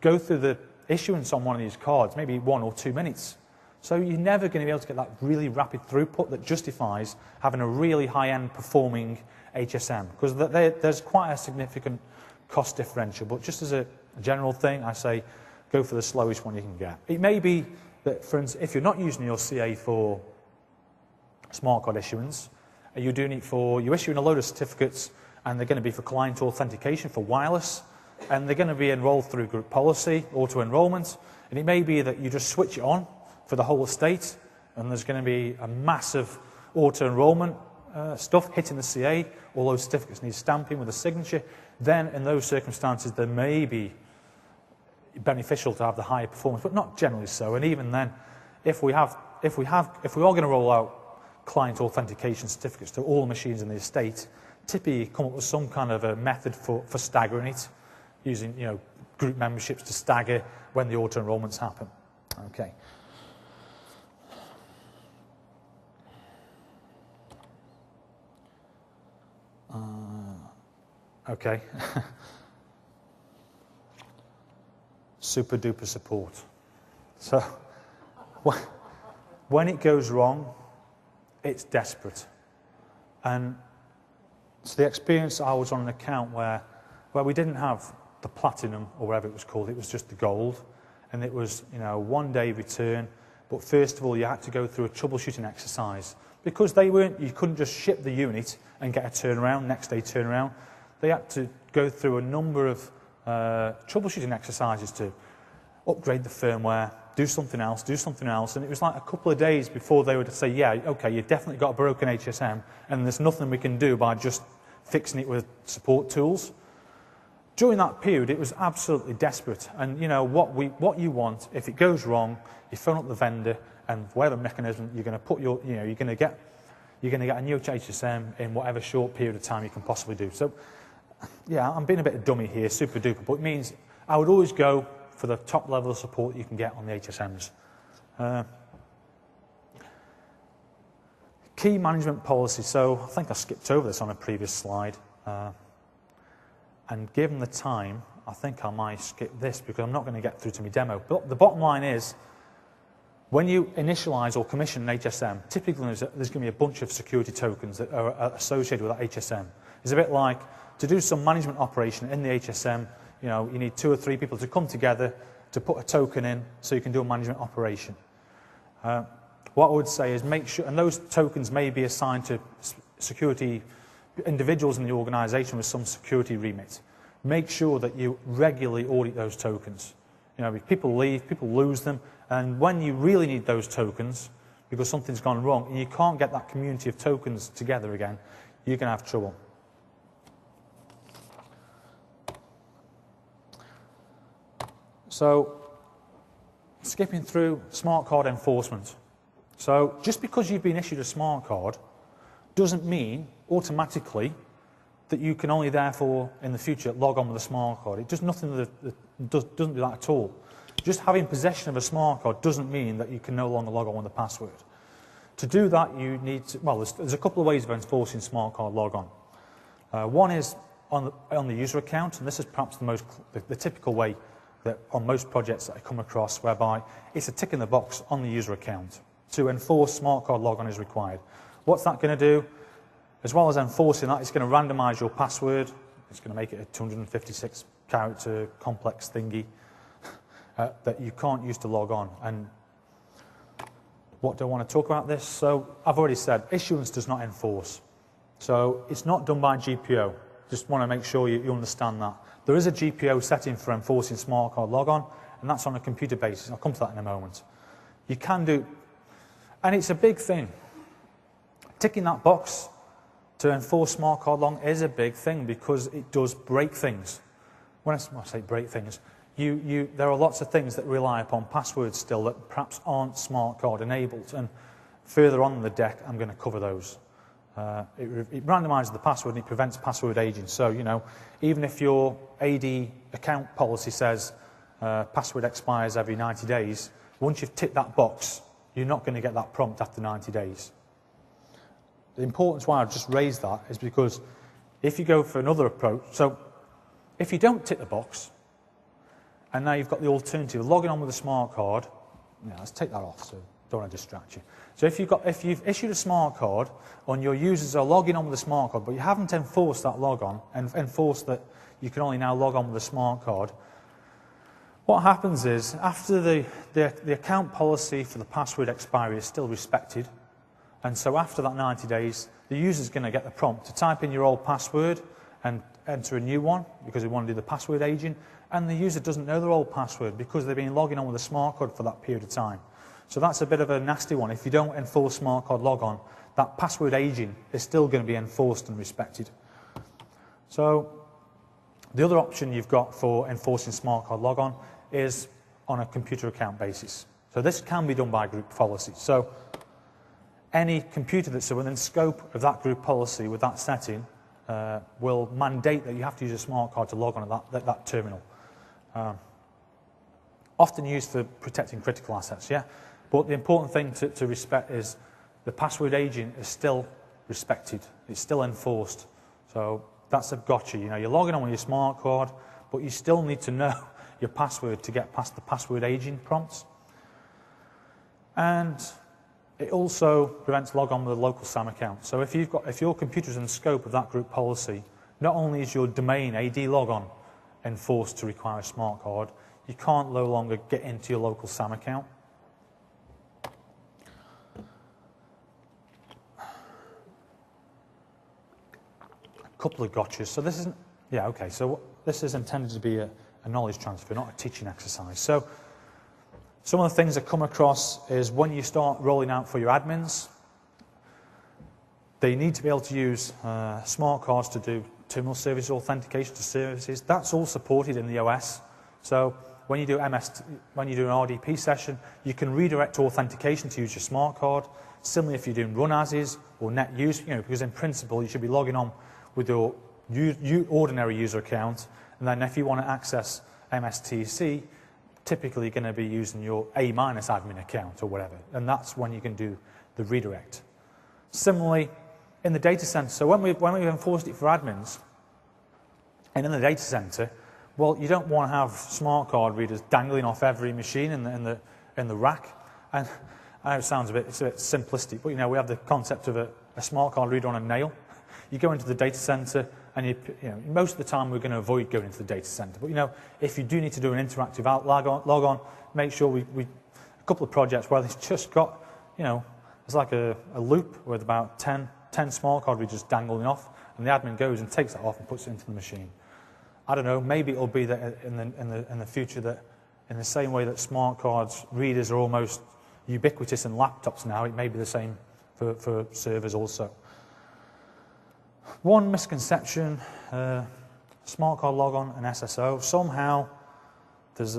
go through the issuance on one of these cards, maybe 1 or 2 minutes. So you're never going to be able to get that really rapid throughput that justifies having a really high-end performing HSM, because there's quite a significant cost differential. But just as a general thing, I say go for the slowest one you can get. It may be that, for instance, if you're not using your CA for smart card issuance, you're issuing a load of certificates, and they're going to be for client authentication for wireless, and they're going to be enrolled through group policy, auto-enrollment, and it may be that you just switch it on for the whole estate, and there's going to be a massive auto-enrollment stuff hitting the CA, all those certificates need stamping with a signature. Then, in those circumstances, they may be beneficial to have the higher performance, but not generally so. And even then, if we are going to roll out client authentication certificates to all machines in the estate, typically come up with some kind of a method for staggering it, using group memberships to stagger when the auto enrollments happen. Okay. Okay. Super duper support. So when it goes wrong, it's desperate. And so the experience, I was on an account where we didn't have the platinum or whatever it was called, it was just the gold. And it was, 1 day return. But first of all, you had to go through a troubleshooting exercise. Because you couldn't just ship the unit and get a turnaround, next day turnaround. They had to go through a number of troubleshooting exercises to upgrade the firmware, do something else, and it was like a couple of days before they would say, yeah, okay, you've definitely got a broken HSM, and there's nothing we can do by just fixing it with support tools. During that period, it was absolutely desperate, and what you want, if it goes wrong, you phone up the vendor, and whatever mechanism you're going to put you're going to get a new HSM in whatever short period of time you can possibly do. So, yeah, I'm being a bit of a dummy here, super duper, but it means I would always go for the top level of support you can get on the HSMs. Key management policy. So I think I skipped over this on a previous slide. And given the time, I think I might skip this because I'm not going to get through to my demo. But the bottom line is, when you initialize or commission an HSM, typically there's going to be a bunch of security tokens that are associated with that HSM. It's a bit like, to do some management operation in the HSM, you need 2 or 3 people to come together to put a token in so you can do a management operation. What I would say is make sure, and those tokens may be assigned to security individuals in the organization with some security remit. Make sure that you regularly audit those tokens. If people leave, people lose them, and when you really need those tokens, because something's gone wrong, and you can't get that community of tokens together again, you're going to have trouble. So, skipping through smart card enforcement. So, just because you've been issued a smart card doesn't mean automatically that you can only therefore in the future log on with a smart card. It does nothing that doesn't do that at all. Just having possession of a smart card doesn't mean that you can no longer log on with a password. To do that, you need to, well, there's a couple of ways of enforcing smart card log on. One is on the user account, and this is perhaps the typical way that on most projects that I come across, whereby it's a tick in the box on the user account. To enforce smart card logon is required. What's that going to do? As well as enforcing that, it's going to randomize your password. It's going to make it a 256 character complex thingy. that you can't use to log on. And what do I want to talk about this? So I've already said issuance does not enforce. So it's not done by GPO. Just want to make sure you understand that. There is a GPO setting for enforcing smart card logon, and that's on a computer basis. I'll come to that in a moment. You can do, and it's a big thing. Ticking that box to enforce smart card logon is a big thing because it does break things. When I say break things, there are lots of things that rely upon passwords still that perhaps aren't smart card enabled, and further on in the deck I'm going to cover those. It randomizes the password and it prevents password aging. So, you know, even if your AD account policy says password expires every 90 days, once you've ticked that box, you're not going to get that prompt after 90 days. The importance why I've just raised that is because if you go for another approach, so if you don't tick the box, and now you've got the alternative of logging on with a smart card, yeah, let's take that off so don't want to distract you. So if you've issued a smart card and your users are logging on with a smart card, but you haven't enforced that logon and enforced that you can only now log on with a smart card, what happens is after the account policy for the password expiry is still respected, and so after that 90 days, the user's going to get the prompt to type in your old password and enter a new one because we want to do the password aging, and the user doesn't know their old password because they've been logging on with a smart card for that period of time. So that's a bit of a nasty one. If you don't enforce smart card logon, that password aging is still going to be enforced and respected. So the other option you've got for enforcing smart card logon is on a computer account basis. So this can be done by group policy. So any computer that's within scope of that group policy with that setting will mandate that you have to use a smart card to log on to that terminal. Often used for protecting critical assets, yeah? But the important thing to respect is the password aging is still respected. It's still enforced. So that's a gotcha. You know, you're logging on with your smart card, but you still need to know your password to get past the password aging prompts. And it also prevents logon with a local SAM account. So if your computer's in scope of that group policy, not only is your domain AD logon enforced to require a smart card, you can't no longer get into your local SAM account. A couple of gotchas. So this isn't, yeah, okay. So this is intended to be a knowledge transfer, not a teaching exercise. So some of the things that come across is when you start rolling out for your admins, they need to be able to use smart cards to do terminal service authentication to services. That's all supported in the OS. So when you do an RDP session, you can redirect to authentication to use your smart card. Similarly, if you're doing run as-is or net use, you know, because in principle you should be logging on with your ordinary user account, and then if you want to access MSTC, typically you're going to be using your A-admin account or whatever, and that's when you can do the redirect. Similarly, in the data center, so when we've enforced it for admins, and in the data center, well, you don't want to have smart card readers dangling off every machine in the rack. And I know it sounds it's a bit simplistic, but you know we have the concept of a smart card reader on a nail. You go into the data center, and you know most of the time we're going to avoid going into the data center. But you know if you do need to do an interactive log on, make sure we a couple of projects where they've just got it's like a loop with about 10 smart card readers dangling off, and the admin goes and takes that off and puts it into the machine. I don't know, maybe it'll be that in the future that in the same way that smart cards readers are almost ubiquitous in laptops now, it may be the same for servers also. One misconception, smart card logon and SSO, somehow there's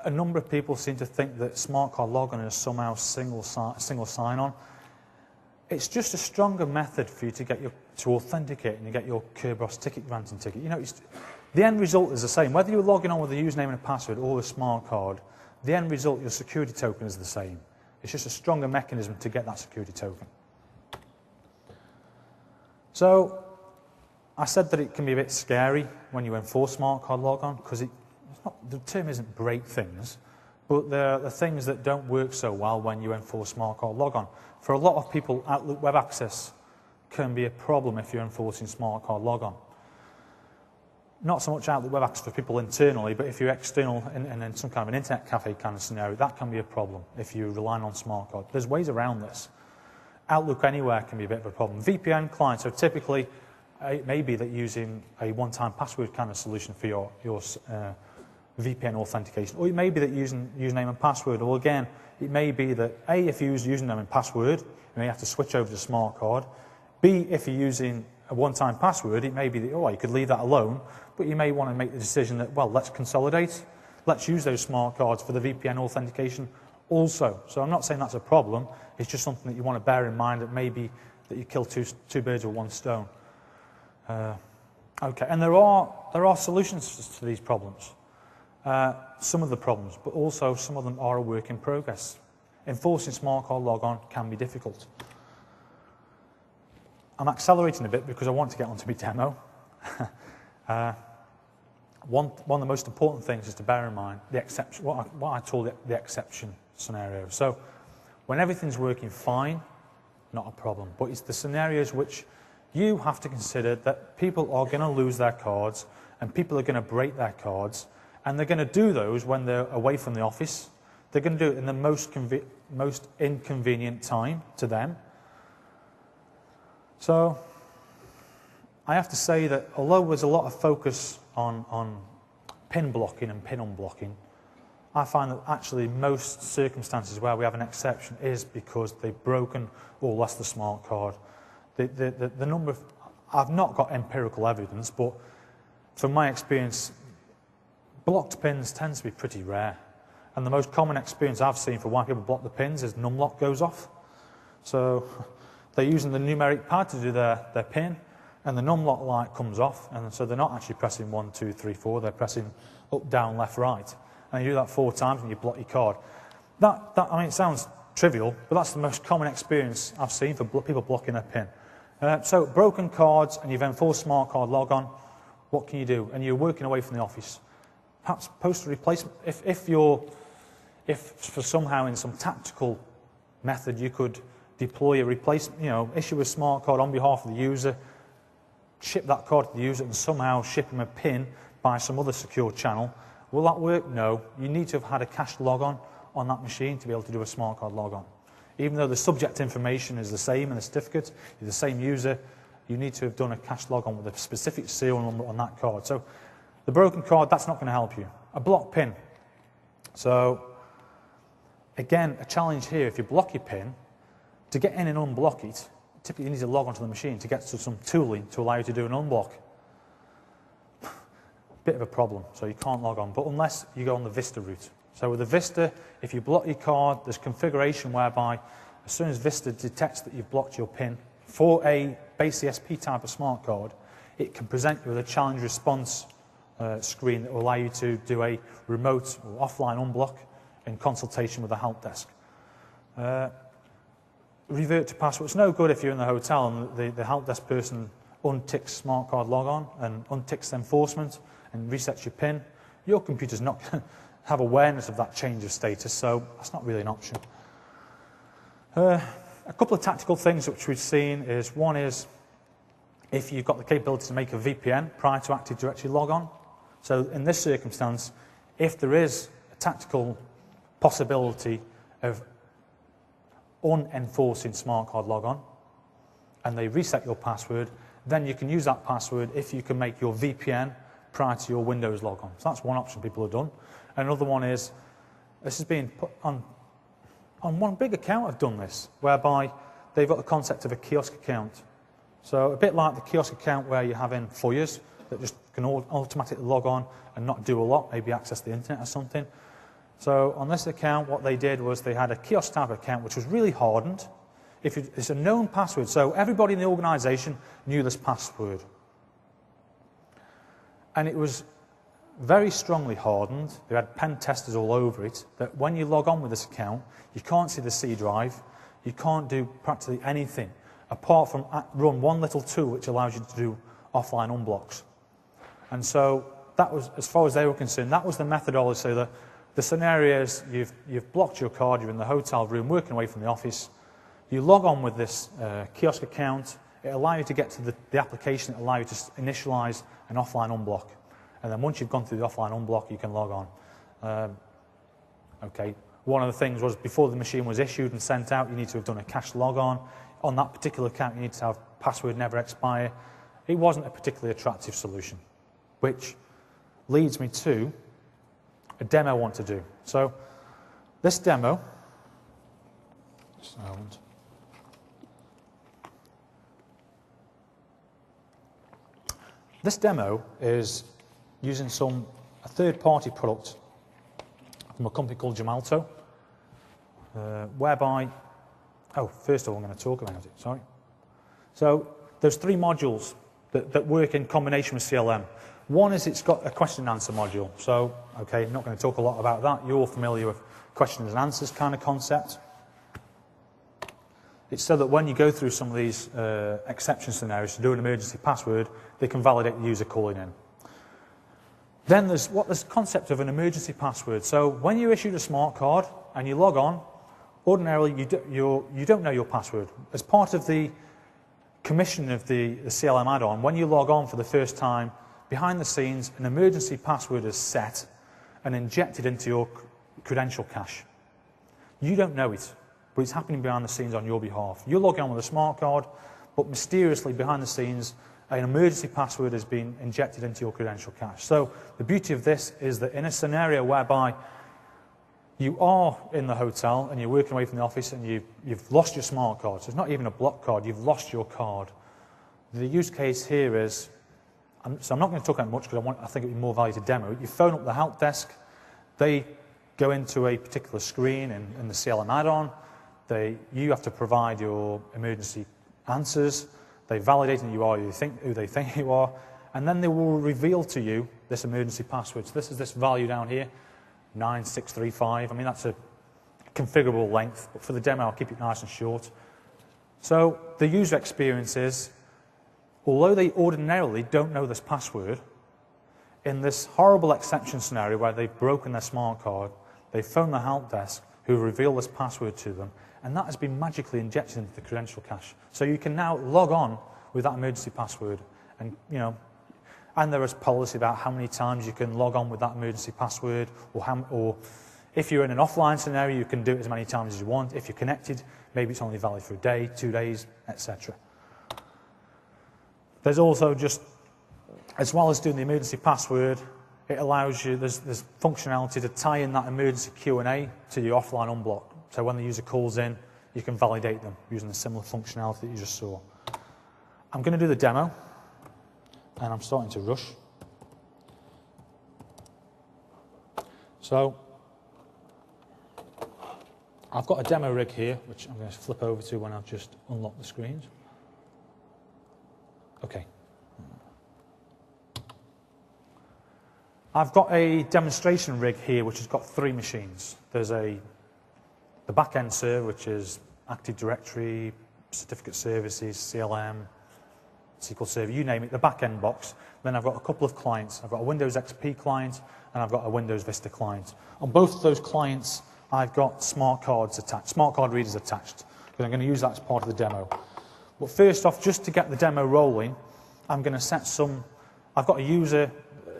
a number of people seem to think that smart card logon is somehow single sign-on. It's just a stronger method for you to authenticate and you get your Kerberos ticket granting ticket. You know, the end result is the same. Whether you're logging on with a username and a password or a smart card, the end result, your security token, is the same. It's just a stronger mechanism to get that security token. So I said that it can be a bit scary when you enforce smart card logon because the term isn't break things, but there are the things that don't work so well when you enforce smart card logon. For a lot of people, Outlook Web Access can be a problem if you're enforcing smart card logon. not so much Outlook Web Access for people internally, but if you're external in some kind of an internet cafe kind of scenario, that can be a problem if you're relying on smart card. There's ways around this. Outlook Anywhere can be a bit of a problem. VPN clients, so typically it may be that using a one-time password kind of solution for your VPN authentication, or it may be that using username and password, or again, it may be that A, if you use username and password, you may have to switch over to smart card. B, if you're using a one-time password, it may be that, oh, you could leave that alone, but you may want to make the decision that, well, let's consolidate. Let's use those smart cards for the VPN authentication also. So I'm not saying that's a problem. It's just something that you want to bear in mind, that maybe that you kill two birds with one stone. Okay, and there are solutions to these problems. Some of the problems, but also some of them are a work in progress. Enforcing smart card logon can be difficult. I'm accelerating a bit because I want to get onto my demo. One of the most important things is to bear in mind the exception, what I call the exception scenario. So when everything's working fine, not a problem. But it's the scenarios which you have to consider that people are going to lose their cards and people are going to break their cards, and they're going to do those when they're away from the office. They're going to do it in the most inconvenient time to them. So I have to say that although there's a lot of focus on pin blocking and pin unblocking, I find that actually most circumstances where we have an exception is because they've broken or lost the smart card. The number of, I've not got empirical evidence, but from my experience, blocked pins tends to be pretty rare. And the most common experience I've seen for why people block the pins is numlock goes off. So they're using the numeric pad to do their pin, and the numlock light comes off, and so they're not actually pressing 1, 2, 3, 4, they're pressing up, down, left, right. And you do that 4 times and you block your card. I mean, it sounds trivial, but that's the most common experience I've seen for people blocking their pin. So broken cards, and you've enforced smart card logon, what can you do? And you're working away from the office. Perhaps post a replacement. If for somehow in some tactical method you could deploy a replacement, issue a smart card on behalf of the user, ship that card to the user, and somehow ship him a pin by some other secure channel, will that work? No. You need to have had a cached logon on that machine to be able to do a smart card logon. Even though the subject information is the same in the certificate, you're the same user, you need to have done a cached logon with a specific serial number on that card. So the broken card, that's not going to help you. A blocked pin. So again, a challenge here, if you block your pin, to get in and unblock it, typically you need to log onto the machine to get to some tooling to allow you to do an unblock. Bit of a problem, so you can't log on, but unless you go on the Vista route. So with the Vista, if you block your card, there's configuration whereby as soon as Vista detects that you've blocked your pin for a base CSP type of smart card, it can present you with a challenge response screen that will allow you to do a remote or offline unblock in consultation with the help desk. Revert to password. It's no good if you're in the hotel and the help desk person unticks smart card logon and unticks enforcement and resets your PIN. Your computer's not going to have awareness of that change of status, so that's not really an option. A couple of tactical things which we've seen is, one is if you've got the capability to make a VPN prior to Active Directory logon. So in this circumstance, if there is a tactical possibility of unenforcing smart card logon and they reset your password, then you can use that password if you can make your VPN prior to your Windows logon. So that's one option people have done. Another one is, this has been put on one big account have done this, whereby they've got the concept of a kiosk account. So a bit like the kiosk account where you have in FOIAs that just can automatically log on and not do a lot, maybe access the internet or something. So on this account, what they did was they had a kiosk type account which was really hardened. It's a known password, so everybody in the organisation knew this password. And it was very strongly hardened. They had pen testers all over it, that when you log on with this account, you can't see the C drive, you can't do practically anything, apart from run one little tool which allows you to do offline unblocks. And so that was, as far as they were concerned, that was the methodology. So the scenario is you've blocked your card, you're in the hotel room, working away from the office, you log on with this kiosk account, it allows you to get to the application that allows you to initialize an offline unblock. and then once you've gone through the offline unblock, you can log on. Okay. One of the things was before the machine was issued and sent out, you need to have done a cached log on that particular account. You need to have password never expire. It wasn't a particularly attractive solution, which leads me to a demo I want to do. So this demo, is using a third-party product from a company called Gemalto, whereby, first of all I'm going to talk about it, sorry. So there's 3 modules that work in combination with CLM. One is it's got a question and answer module. So, okay, I'm not going to talk a lot about that. You're all familiar with questions and answers kind of concept. It's so that when you go through some of these exception scenarios to do an emergency password, they can validate the user calling in. Then there's the concept of an emergency password. So when you're issued a smart card and you log on, ordinarily you don't know your password. As part of the commission of the CLM add-on, when you log on for the first time, behind the scenes, an emergency password is set and injected into your credential cache. You don't know it, but it's happening behind the scenes on your behalf. You log on with a smart card, but mysteriously behind the scenes, an emergency password has been injected into your credential cache. So the beauty of this is that in a scenario whereby you are in the hotel and you're working away from the office and you've lost your smart card, so it's not even a block card, you've lost your card. The use case here is, so I'm not going to talk about much because I think it would be more value to demo. You phone up the help desk, they go into a particular screen in the CLM add-on, you have to provide your emergency answers, they validate who you are, who they think you are, and then they will reveal to you this emergency password. So this is this value down here, 9635. I mean, that's a configurable length, but for the demo, I'll keep it nice and short. So the user experience is, although they ordinarily don't know this password, in this horrible exception scenario where they've broken their smart card, they phone the help desk who reveal this password to them, and that has been magically injected into the credential cache. So you can now log on with that emergency password, and and there is policy about how many times you can log on with that emergency password, or if you're in an offline scenario, you can do it as many times as you want. If you're connected, maybe it's only valid for a day, 2 days, etc. There's also just, as well as doing the emergency password, it allows you, there's functionality to tie in that emergency Q&A to your offline unblock. So when the user calls in, you can validate them using the similar functionality that you just saw. I'm going to do the demo, and I'm starting to rush. So I've got a demo rig here, which I'm going to flip over to when I've just unlocked the screens. Okay. I've got a demonstration rig here which has got 3 machines. There's the back-end server, which is Active Directory, Certificate Services, CLM, SQL Server, you name it, the back-end box. Then I've got a couple of clients. I've got a Windows XP client and I've got a Windows Vista client. On both of those clients, I've got smart cards attached, smart card readers attached, because I'm going to use that as part of the demo. But first off, just to get the demo rolling, I'm going to set I've got a user,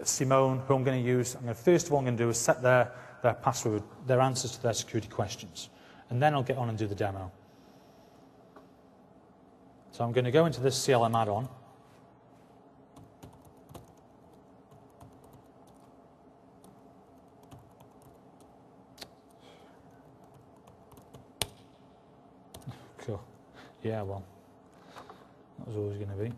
Simone, who I'm going to use. First of all, I'm going to do is set their password, their answers to their security questions. And then I'll get on and do the demo. So I'm going to go into this CLM add-on. Cool. Yeah, well, that was always going to be.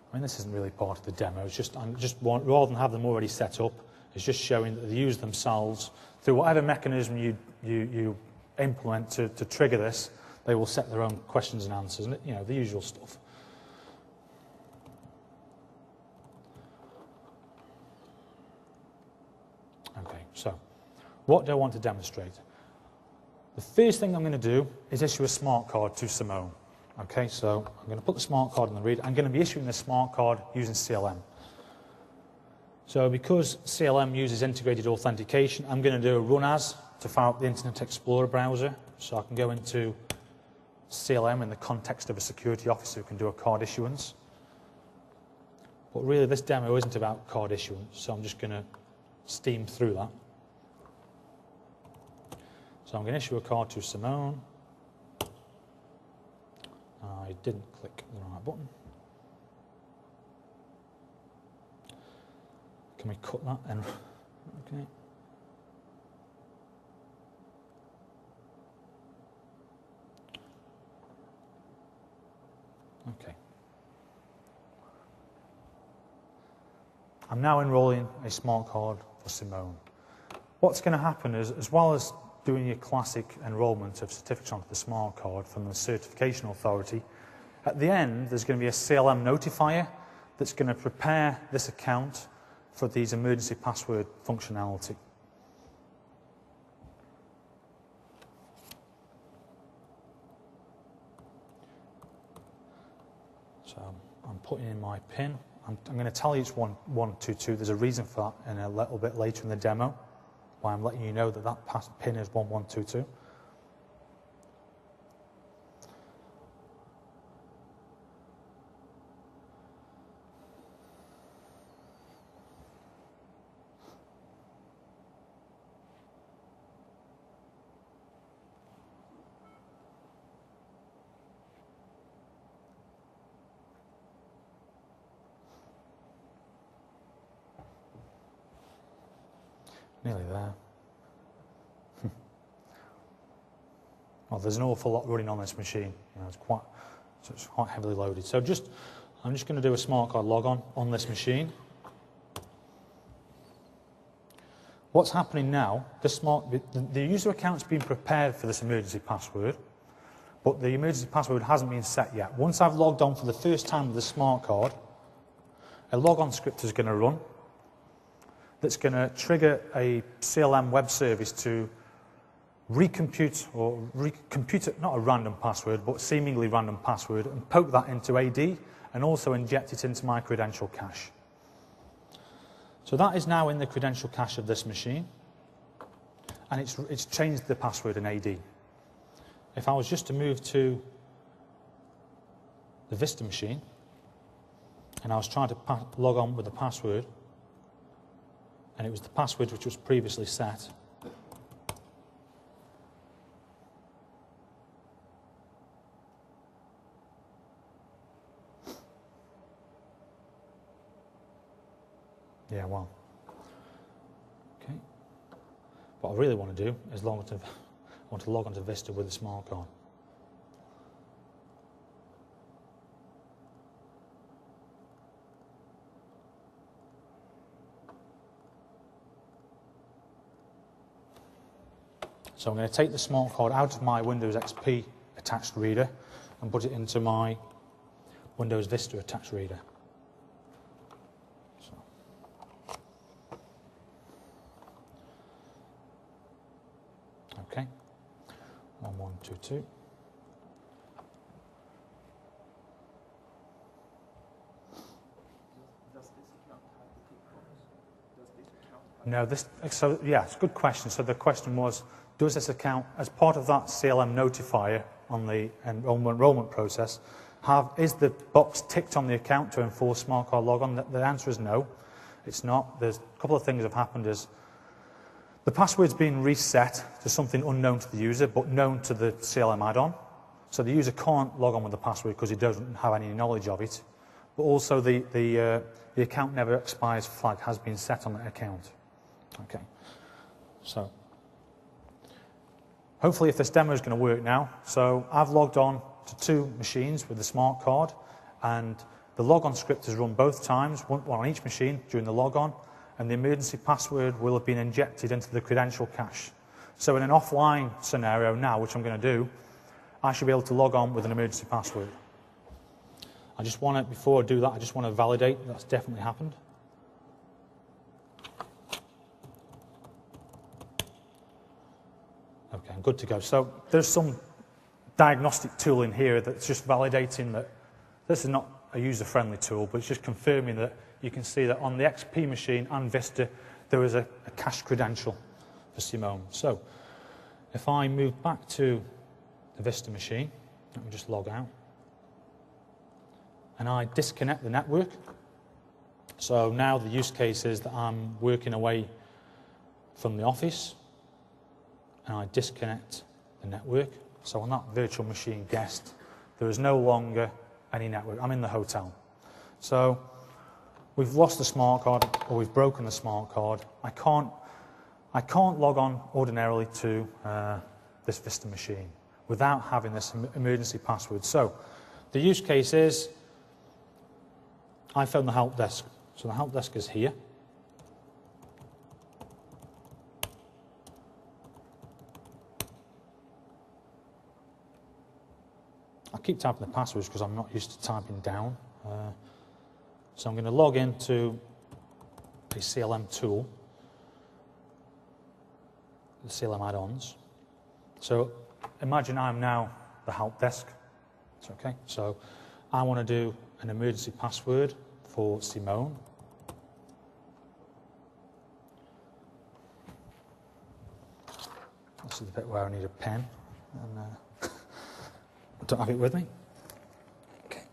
I mean, this isn't really part of the demo. It's just, rather than have them already set up, it's just showing that they use themselves through whatever mechanism you implement to trigger this. They will set their own questions and answers, and the usual stuff. Okay, so what do I want to demonstrate? The first thing I'm going to do is issue a smart card to Simone. Okay, so I'm going to put the smart card in the read. I'm going to be issuing the smart card using CLM. So because CLM uses integrated authentication, I'm going to do a run as to fire up the Internet Explorer browser. So I can go into CLM in the context of a security officer who can do a card issuance. But really this demo isn't about card issuance, so I'm just going to steam through that. So I'm going to issue a card to Simone. I didn't click the right button. Can we cut that? And okay. Okay. I'm now enrolling a smart card for Simone. What's going to happen is, as well as doing your classic enrolment of certificates onto the smart card from the certification authority, at the end there's going to be a CLM notifier that's going to prepare this account for these emergency password functionality. So I'm putting in my PIN. I'm going to tell you it's 1122. There's a reason for that in a little bit later in the demo, why I'm letting you know that that PIN is 1122. Nearly there. Well, there's an awful lot running on this machine. You know, it's quite heavily loaded. So I'm just going to do a smart card logon on this machine. What's happening now? The user account's been prepared for this emergency password, but the emergency password hasn't been set yet. Once I've logged on for the first time with the smart card, a logon script is going to run. That's going to trigger a CLM web service to recompute not a random password, but seemingly random password, and poke that into AD, and also inject it into my credential cache. So that is now in the credential cache of this machine, and it's changed the password in AD. If I was just to move to the Vista machine, and I was trying to log on with the password, and it was the password which was previously set. Yeah, well. Okay. What I really want to do is I want to log onto Vista with a smart card. So I'm going to take the smart card out of my Windows XP attached reader and put it into my Windows Vista attached reader. So. Okay. 1122. Does this account have the tick box? Does this account have No, so yeah, it's a good question. So the question was, does this account, as part of that CLM notifier on the enrollment process, is the box ticked on the account to enforce smart card logon? The answer is no, it's not. There's a couple of things that have happened. Is the password's been reset to something unknown to the user, but known to the CLM add-on. So the user can't log on with the password because he doesn't have any knowledge of it. But also the account never expires flag has been set on that account. Okay, so hopefully if this demo is going to work now. So I've logged on to 2 machines with the smart card, and the logon script is run both times, one on each machine during the logon, and the emergency password will have been injected into the credential cache. So in an offline scenario now, which I'm going to do, I should be able to log on with an emergency password. I just want to, before I do that, I just want to validate that's definitely happened. Okay, I'm good to go. So there's some diagnostic tool in here that's just validating that this is not a user-friendly tool, but it's just confirming that you can see that on the XP machine and Vista, there was a cached credential for Simone. So if I move back to the Vista machine, let me just log out, and I disconnect the network. So now the use case is that I'm working away from the office, and I disconnect the network. So on that virtual machine guest, there is no longer any network. I'm in the hotel. So we've lost the smart card, or we've broken the smart card. I can't log on ordinarily to this Vista machine without having this emergency password. So the use case is I phone the help desk. So the help desk is here. I keep typing the passwords because I'm not used to typing down. So I'm going to log into a CLM tool, the CLM add-ons. So imagine I'm now the help desk. It's okay. So I want to do an emergency password for Simone. This is the bit where I need a pen, and I don't have it with me. Okay.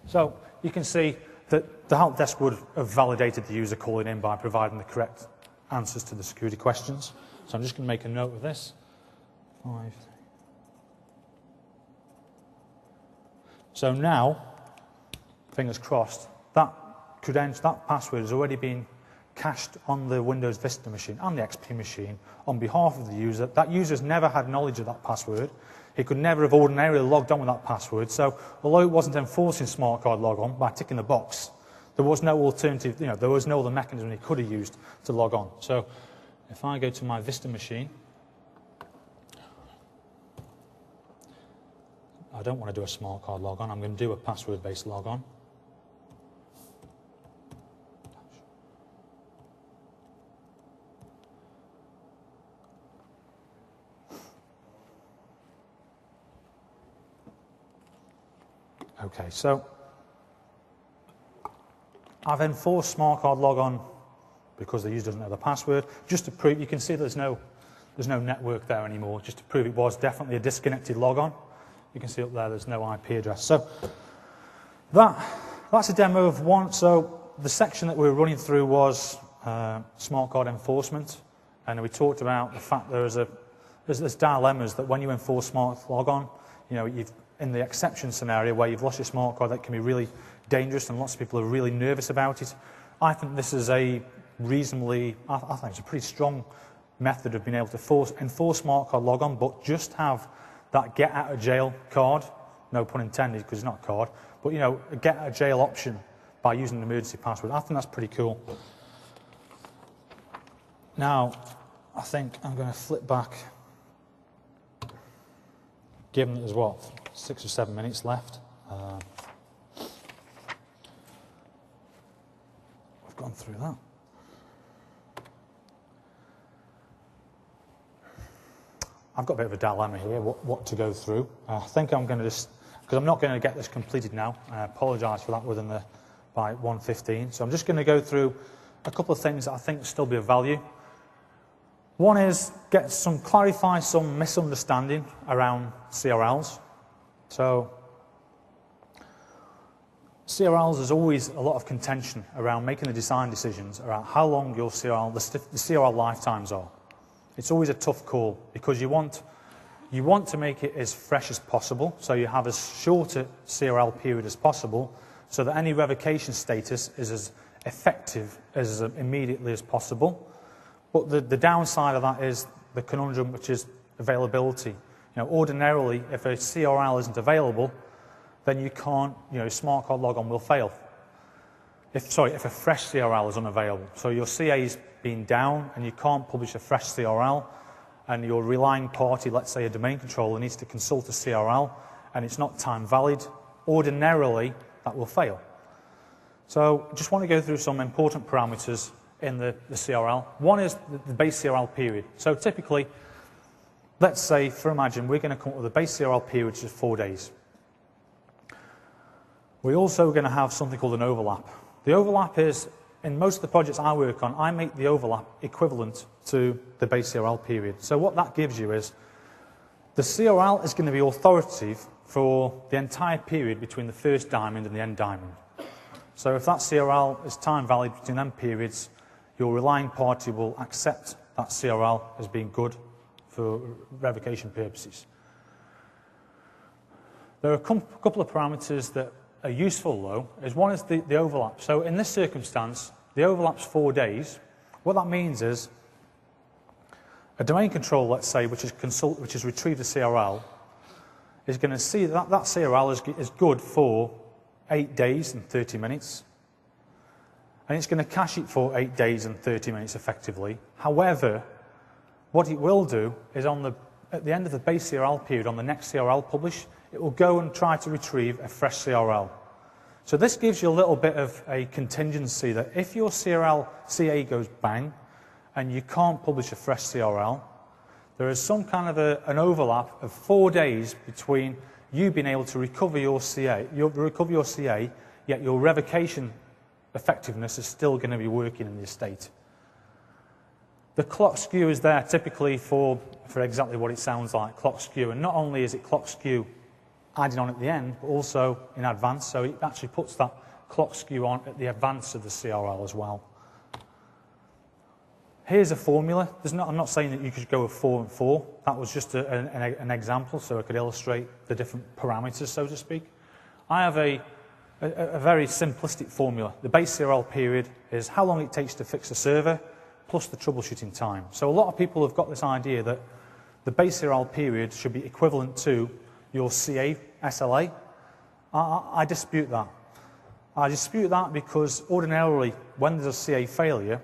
So you can see that the help desk would have validated the user calling in by providing the correct answers to the security questions. So I'm just going to make a note of this. 5. So now, fingers crossed, that password has already been cached on the Windows Vista machine and the XP machine on behalf of the user. That user's never had knowledge of that password. He could never have ordinarily logged on with that password. So although it wasn't enforcing smart card logon by ticking the box, there was no alternative, there was no other mechanism he could have used to log on. So if I go to my Vista machine, I don't want to do a smart card logon. I'm going to do a password-based logon. Okay, so I've enforced smart card logon because the user doesn't know the password. Just to prove, you can see there's no network there anymore. Just to prove it was definitely a disconnected logon. You can see up there, there's no IP address. So that's a demo of one. So the section that we were running through was smart card enforcement, and we talked about the fact there's dilemmas that when you enforce smart logon, you've in the exception scenario where you've lost your smart card, that can be really dangerous, and lots of people are really nervous about it. I think this is a reasonably, I think it's a pretty strong method of being able to enforce smart card logon, but just have that get out of jail card, no pun intended because it's not a card, but a get out of jail option by using an emergency password. I think that's pretty cool. Now, I think I'm going to flip back, given that there's 6 or 7 minutes left. We've gone through that. I've got a bit of a dilemma here, what to go through. I think I'm going to just, because I'm not going to get this completed now, I apologise for that by 1:15. So I'm just going to go through a couple of things that I think will still be of value. One is clarify some misunderstanding around CRLs. So CRLs, there's always a lot of contention around making the design decisions around how long your CRL, the CRL lifetimes are. It's always a tough call because you want to make it as fresh as possible, so you have as short a CRL period as possible, so that any revocation status is as effective as immediately as possible. But the downside of that is the conundrum, which is availability. Ordinarily, if a CRL isn't available, then you can't, smart card logon will fail. If a fresh CRL is unavailable. So your CA's been down and you can't publish a fresh CRL, and your relying party, let's say a domain controller, needs to consult a CRL and it's not time valid, ordinarily that will fail. So just want to go through some important parameters in the CRL. One is the base CRL period. So typically, let's say, for imagine, we're going to come up with a base CRL period which is 4 days. We're also going to have something called an overlap. The overlap is, in most of the projects I work on, I make the overlap equivalent to the base CRL period. So what that gives you is, the CRL is going to be authoritative for the entire period between the first diamond and the end diamond. So if that CRL is time valid between them periods, your relying party will accept that CRL as being good for revocation purposes. There are a couple of parameters that are useful, though. One is the overlap. So in this circumstance, the overlap's 4 days. What that means is a domain controller, let's say, which has retrieved a CRL, is going to see that that CRL is good for 8 days and 30 minutes. And it's going to cache it for 8 days and 30 minutes effectively. However, what it will do is at the end of the base CRL period, on the next CRL publish, it will go and try to retrieve a fresh CRL. So this gives you a little bit of a contingency that if your CA goes bang and you can't publish a fresh CRL, there is some kind of an overlap of 4 days between you being able to recover your CA, yet your revocation effectiveness is still going to be working in the estate. The clock skew is there typically for exactly what it sounds like, clock skew. And not only is it clock skew adding on at the end, but also in advance. So it actually puts that clock skew on at the advance of the CRL as well. Here's a formula. I'm not saying that you could go with 4 and 4. That was just an example, so I could illustrate the different parameters, so to speak. I have a very simplistic formula. The base CRL period is how long it takes to fix a server, plus the troubleshooting time. So a lot of people have got this idea that the base CRL period should be equivalent to your CA SLA. I dispute that. I dispute that because ordinarily, when there's a CA failure,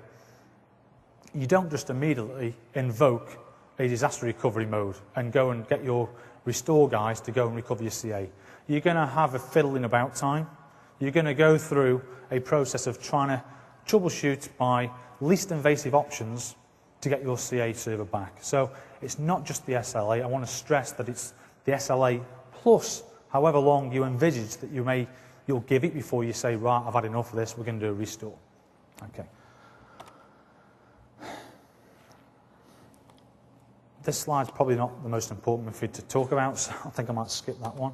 you don't just immediately invoke a disaster recovery mode and go and get your restore guys to go and recover your CA. You're going to have a fiddling about time. You're going to go through a process of trying to troubleshoot by least invasive options to get your CA server back. So it's not just the SLA. I want to stress that it's the SLA plus however long you envisage that you'll give it before you say, right, I've had enough of this, we're going to do a restore. Okay. This slide's probably not the most important for you to talk about, so I think I might skip that one.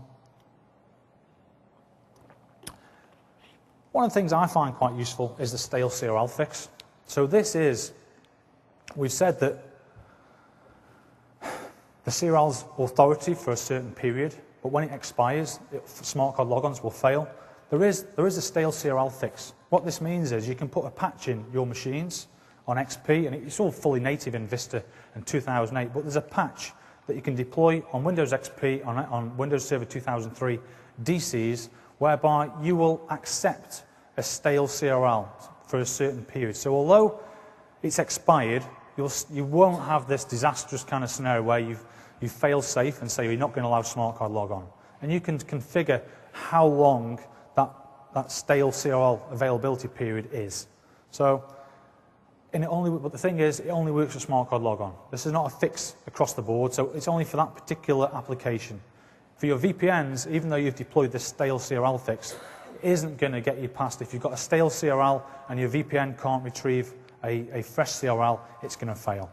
One of the things I find quite useful is the stale CRL fix. So this is, we've said that the CRL's authority for a certain period, but when it expires, smart card logons will fail. There is a stale CRL fix. What this means is you can put a patch in your machines on XP, and it's all fully native in Vista and 2008, but there's a patch that you can deploy on Windows XP, on Windows Server 2003 DCs, whereby you will accept a stale CRL for a certain period. So although it's expired, you won't have this disastrous kind of scenario where you fail safe and say you're not going to allow smart card logon. And you can configure how long that stale CRL availability period is. So, but the thing is, it only works for smart card logon. This is not a fix across the board, so it's only for that particular application. For your VPNs, even though you've deployed this stale CRL fix, it isn't going to get you past. If you've got a stale CRL and your VPN can't retrieve a fresh CRL, it's going to fail.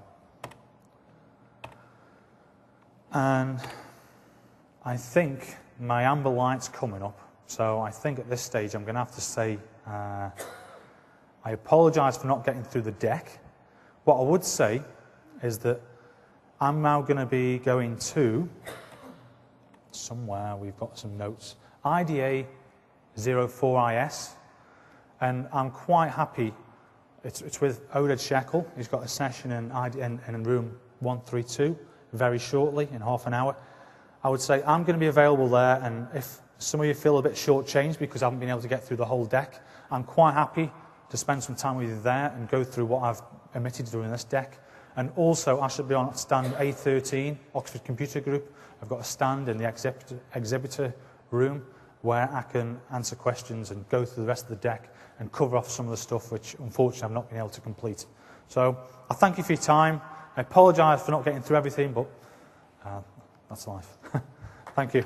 And I think my amber light's coming up, so I think at this stage I'm going to have to say I apologise for not getting through the deck. What I would say is that I'm now going to be going to somewhere, we've got some notes, IDA 04IS, and I'm quite happy. It's with Oded Shekel. He's got a session in room 132 very shortly, in half an hour. I would say I'm going to be available there, and if some of you feel a bit shortchanged because I haven't been able to get through the whole deck, I'm quite happy to spend some time with you there and go through what I've omitted during this deck. And also, I should be on stand A13, Oxford Computer Group. I've got a stand in the exhibitor room where I can answer questions and go through the rest of the deck and cover off some of the stuff which, unfortunately, I've not been able to complete. So, I thank you for your time. I apologise for not getting through everything, but that's life. Thank you.